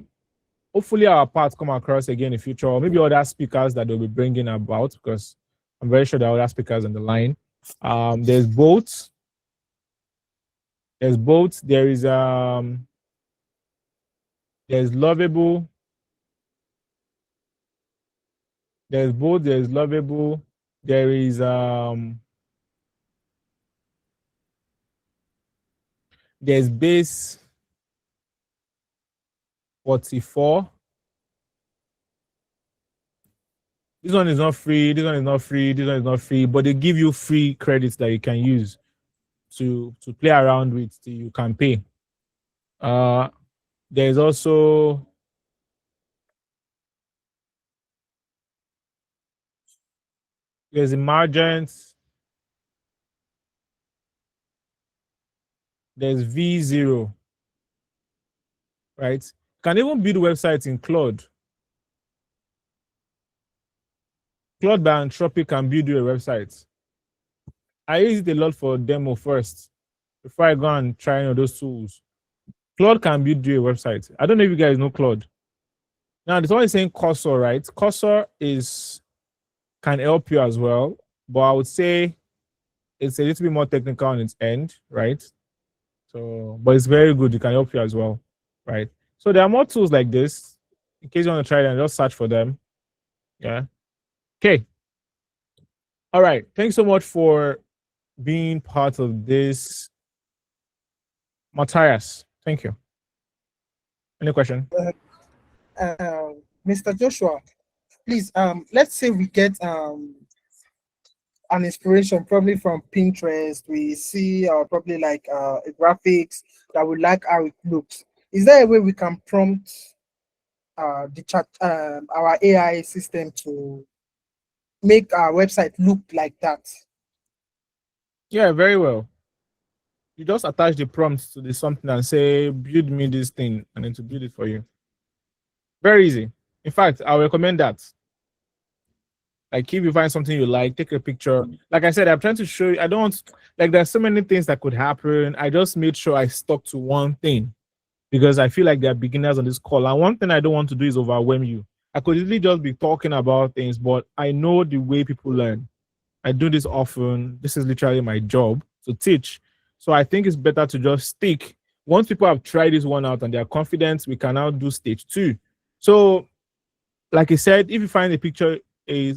hopefully our paths come across again in the future, or maybe other speakers that they'll be bringing about, because I'm very sure there are other speakers on the line. There's both. There's both. There's Lovable. There's both. There's Lovable. There is there's Base 44. This one is not free. This one is not free. This one is not free. But they give you free credits that you can use to play around with till you can pay. There's also there's Emergence. There's V0. Right? You can even build websites in Claude. Claude by Anthropic can build you a website. I use it a lot for demo first before I go and try those tools. Claude can build you a website. I don't know if you guys know Claude. Now, there's one saying Cursor, right? Cursor can help you as well, but I would say it's a little bit more technical on its end, right? So, but it's very good. It can help you as well, right? So there are more tools like this. In case you want to try them, just search for them. Yeah. Okay. All right. Thanks so much for being part of this. Matthias, thank you. Any question? Mr. Joshua, please, let's say we get an inspiration probably from Pinterest. We see probably like a graphics that we like how it looks. Is there a way we can prompt the chat our AI system to make our website look like that? Yeah, very well. You just attach the prompt to the something and say, build me this thing, and then to build it for you. Very easy. In fact, I recommend that. Like if you find something you like, take a picture. Like I said, I'm trying to show you. I don't want, like there's so many things that could happen. I just made sure I stuck to one thing because I feel like they're beginners on this call. And one thing I don't want to do is overwhelm you. I could easily just be talking about things, but I know the way people learn. I do this often. This is literally my job to teach. So I think it's better to just stick. Once people have tried this one out and they're confident, we can now do stage 2. So, like I said, if you find a picture, a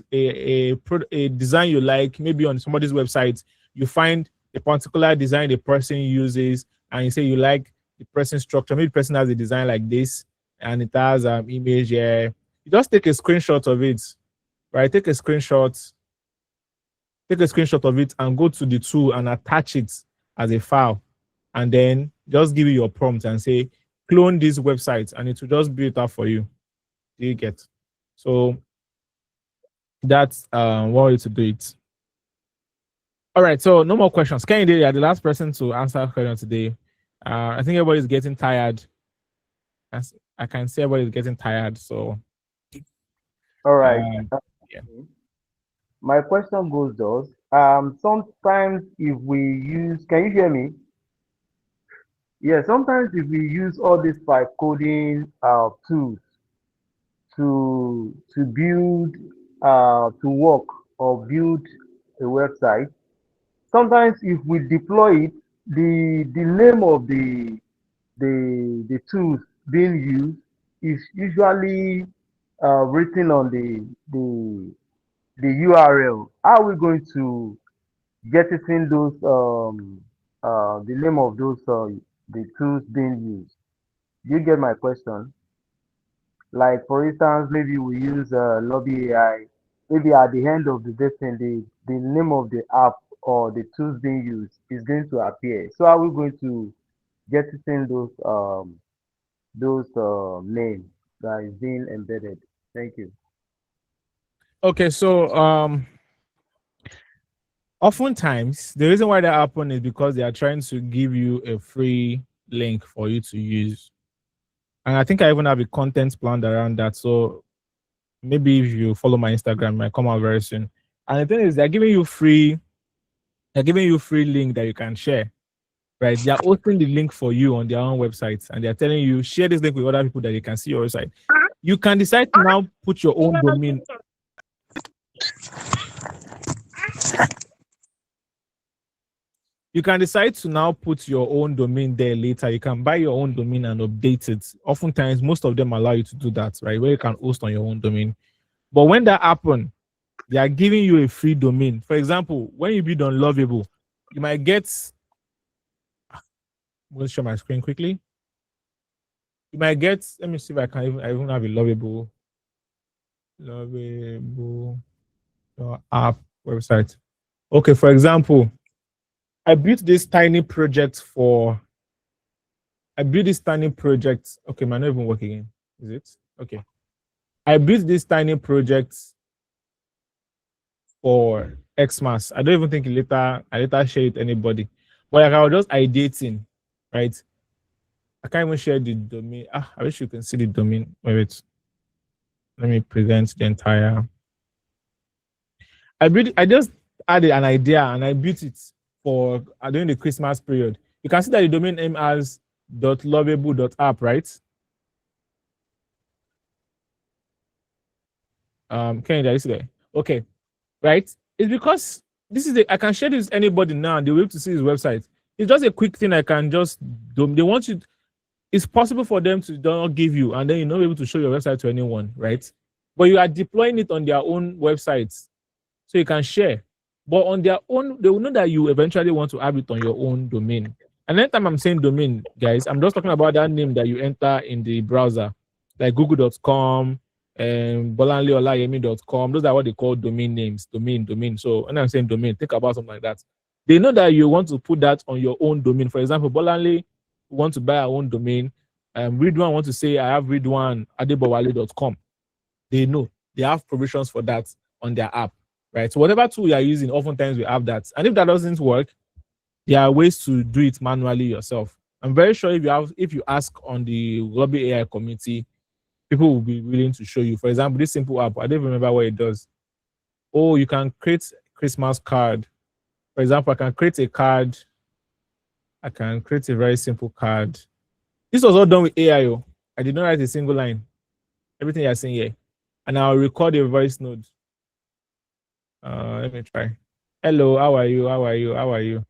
design you like, maybe on somebody's website, you find a particular design the person uses, and you say you like the person structure. Maybe the person has a design like this, and it has image here. You just take a screenshot of it, right? Take a screenshot of it and go to the tool and attach it as a file, and then just give you your prompt and say clone this website, and it will just build it up for you. Do you get? So that's one way to do it. All right, so no more questions. Kennedy, you're the last person to answer a question today. I think everybody's getting tired. As I can see, everybody's getting tired. So, all right. Yeah. My question goes thus. Sometimes if we use, can you hear me? Yeah, sometimes if we use all these vibe coding tools to build to work or build a website, sometimes if we deploy it, the name of the tools being used is usually written on the URL. How are we going to jettison those the name of those the tools being used? Do you get my question? Like for instance, maybe we use Lobby AI. Maybe at the end of the destination, the name of the app or the tools being used is going to appear. So are we going to jettison those names that is being embedded? Thank you. Okay, so oftentimes the reason why that happens is because they are trying to give you a free link for you to use. And I think I even have a content planned around that. So maybe if you follow my Instagram, it might come out very soon. And the thing is, they're giving you free link that you can share. Right? They're opening the link for you on their own website, and they're telling you share this link with other people that they can see your website. You can decide to now put your own domain. You can decide to now put your own domain there later. You can buy your own domain and update it. Oftentimes, most of them allow you to do that, right? Where you can host on your own domain. But when that happens, they are giving you a free domain. For example, when you build on Lovable, you might get. I'm going to show my screen quickly. You might get. Let me see if I even have a Lovable app website. Okay, for example, I built this tiny project. Okay, might not even work again. Is it? Okay. I built this tiny project for Xmas. I don't even think I later share it to anybody. But like I was just ideating, right? I can't even share the domain. I wish you can see the domain. Wait. Let me present the entire. I just added an idea and I built it for during the Christmas period. You can see that the domain name as .lovable.app, right? Kennedy, are you still there? Okay, right? It's because I can share this with anybody now and they'll be able to see his website. It's just a quick thing I can just do. They want you. It's possible for them to not give you, and then you're not able to show your website to anyone, right? But you are deploying it on their own websites, so you can share. But on their own, they will know that you eventually want to have it on your own domain. And anytime I'm saying domain, guys, I'm just talking about that name that you enter in the browser, like google.com and bolanleolayemi.com. Those are what they call domain names, domain. So when I'm saying domain, think about something like that. They know that you want to put that on your own domain. For example, Bolanle want to buy our own domain. Ridwan want to say, I have ridwanadebowale.com. They know they have provisions for that on their app, right? So whatever tool you are using, oftentimes we have that. And if that doesn't work, there are ways to do it manually yourself. I'm very sure if you ask on the Lobby AI community, people will be willing to show you. For example, this simple app, I don't even remember what it does. Oh, you can create Christmas card. For example, I can create a card. I can create a very simple card. This was all done with AI. Oh. I did not write a single line. Everything you're saying here. And I'll record a voice note. Let me try. Hello, how are you? How are you? How are you?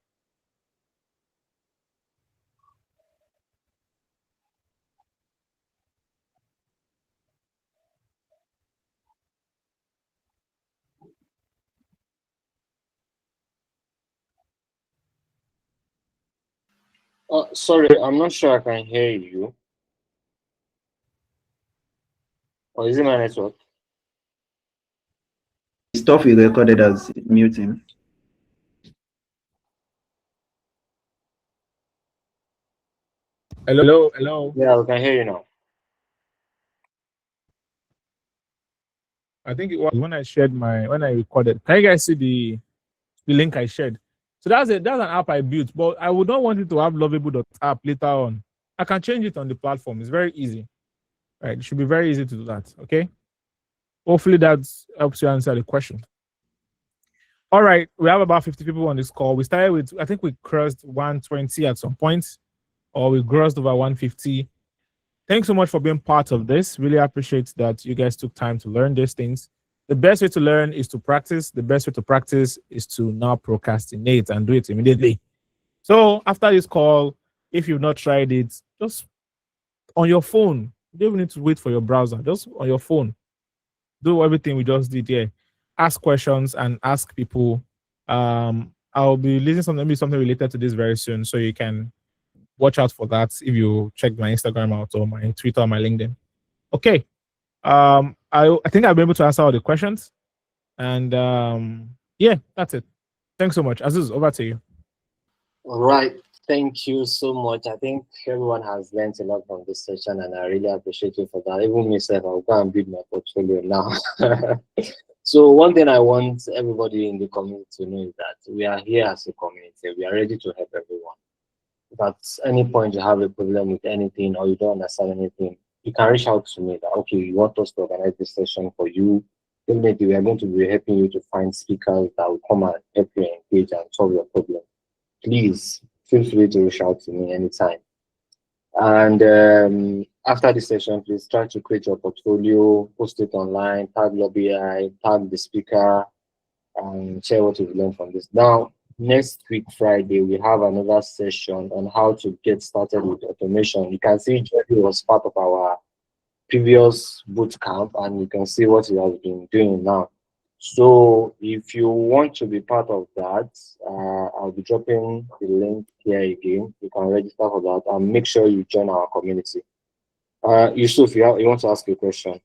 Sorry, I'm not sure I can hear you. Or is it my network? The stuff you recorded as muting. Hello, hello. Yeah, we can hear you now. I think it was when I shared when I recorded. Can you guys see the link I shared? So that's an app I built, but I would not want it to have lovable.app later on. I can change it on the platform. It's very easy. Right. It should be very easy to do that. Okay. Hopefully that helps you answer the question. All right. We have about 50 people on this call. We started with, I think we crossed 120 at some point, or we grossed over 150. Thanks so much for being part of this. Really appreciate that you guys took time to learn these things. The best way to learn is to practice. The best way to practice is to not procrastinate and do it immediately. So after this call, if you've not tried it, just on your phone. You don't even need to wait for your browser. Just on your phone. Do everything we just did here. Ask questions and ask people. I'll be releasing something related to this very soon, so you can watch out for that if you check my Instagram out or my Twitter or my LinkedIn. Okay. I think I'll be able to answer all the questions. And yeah, that's it. Thanks so much. Aziz, over to you. All right. Thank you so much. I think everyone has learned a lot from this session, and I really appreciate you for that. Even myself, I'll go and build my portfolio now. So one thing I want everybody in the community to know is that we are here as a community. We are ready to help everyone. If at any point you have a problem with anything or you don't understand anything, you can reach out to me that, okay, you want us to organize this session for you. Definitely, we are going to be helping you to find speakers that will come and help you engage and solve your problem. Please feel free to reach out to me anytime. And after the session, please try to create your portfolio, post it online, tag Lobby AI, tag the speaker, and share what you've learned from this. Now, next week, Friday, we have another session on how to get started with automation. You can see Jerry was part of our previous boot camp, and you can see what he has been doing now. So if you want to be part of that, I'll be dropping the link here again. You can register for that and make sure you join our community. Yusuf, you want to ask a question?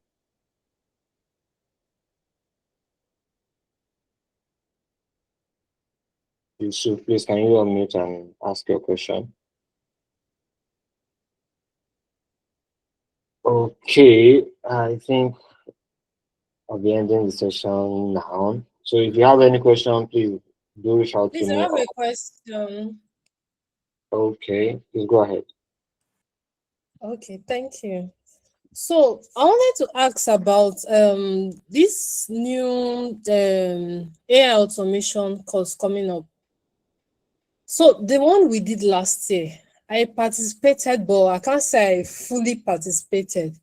Yusuf, please, can you unmute and ask your question? Okay, I think I'll be ending the session now. So if you have any question, please do reach out to Please, I me. have a question. Okay, please go ahead. Okay, thank you. So I wanted to ask about this new AI automation course coming up. So the one we did last year, I participated, but I can't say I fully participated.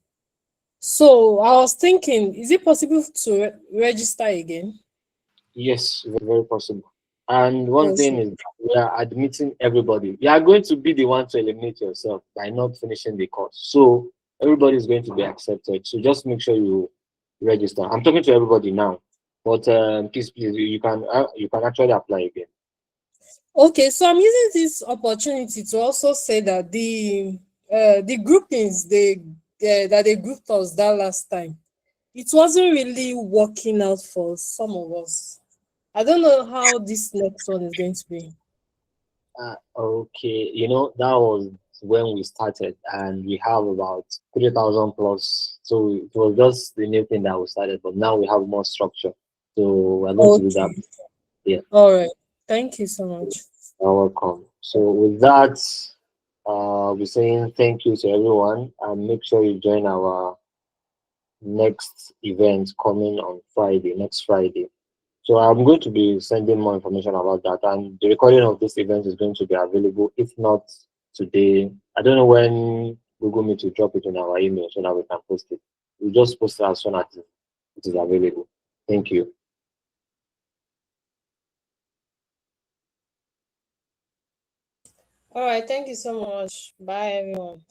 So I was thinking, is it possible to register again? Yes, very possible. And one thing Also, is we are admitting everybody. You are going to be the one to eliminate yourself by not finishing the course. So everybody is going to be accepted. So just make sure you register. I'm talking to everybody now, but please, you can actually apply again. okay, so I'm using this opportunity to also say that the groupings that they grouped us that last time, it wasn't really working out for some of us. I don't know how this next one is going to be. Okay, that was when we started, and we have about 3,000 plus. So it was just the new thing that we started, but now we have more structure. So we're going to do that. Okay. Yeah. All right. Thank you so much. You're welcome. So with that, we're saying thank you to everyone, and make sure you join our next event coming on Friday, next Friday. So I'm going to be sending more information about that, and the recording of this event is going to be available, if not today. I don't know when Google Meet to drop it in our email so that we can post it. We'll just post it as soon as it is available. Thank you. All right, thank you so much. Bye, everyone.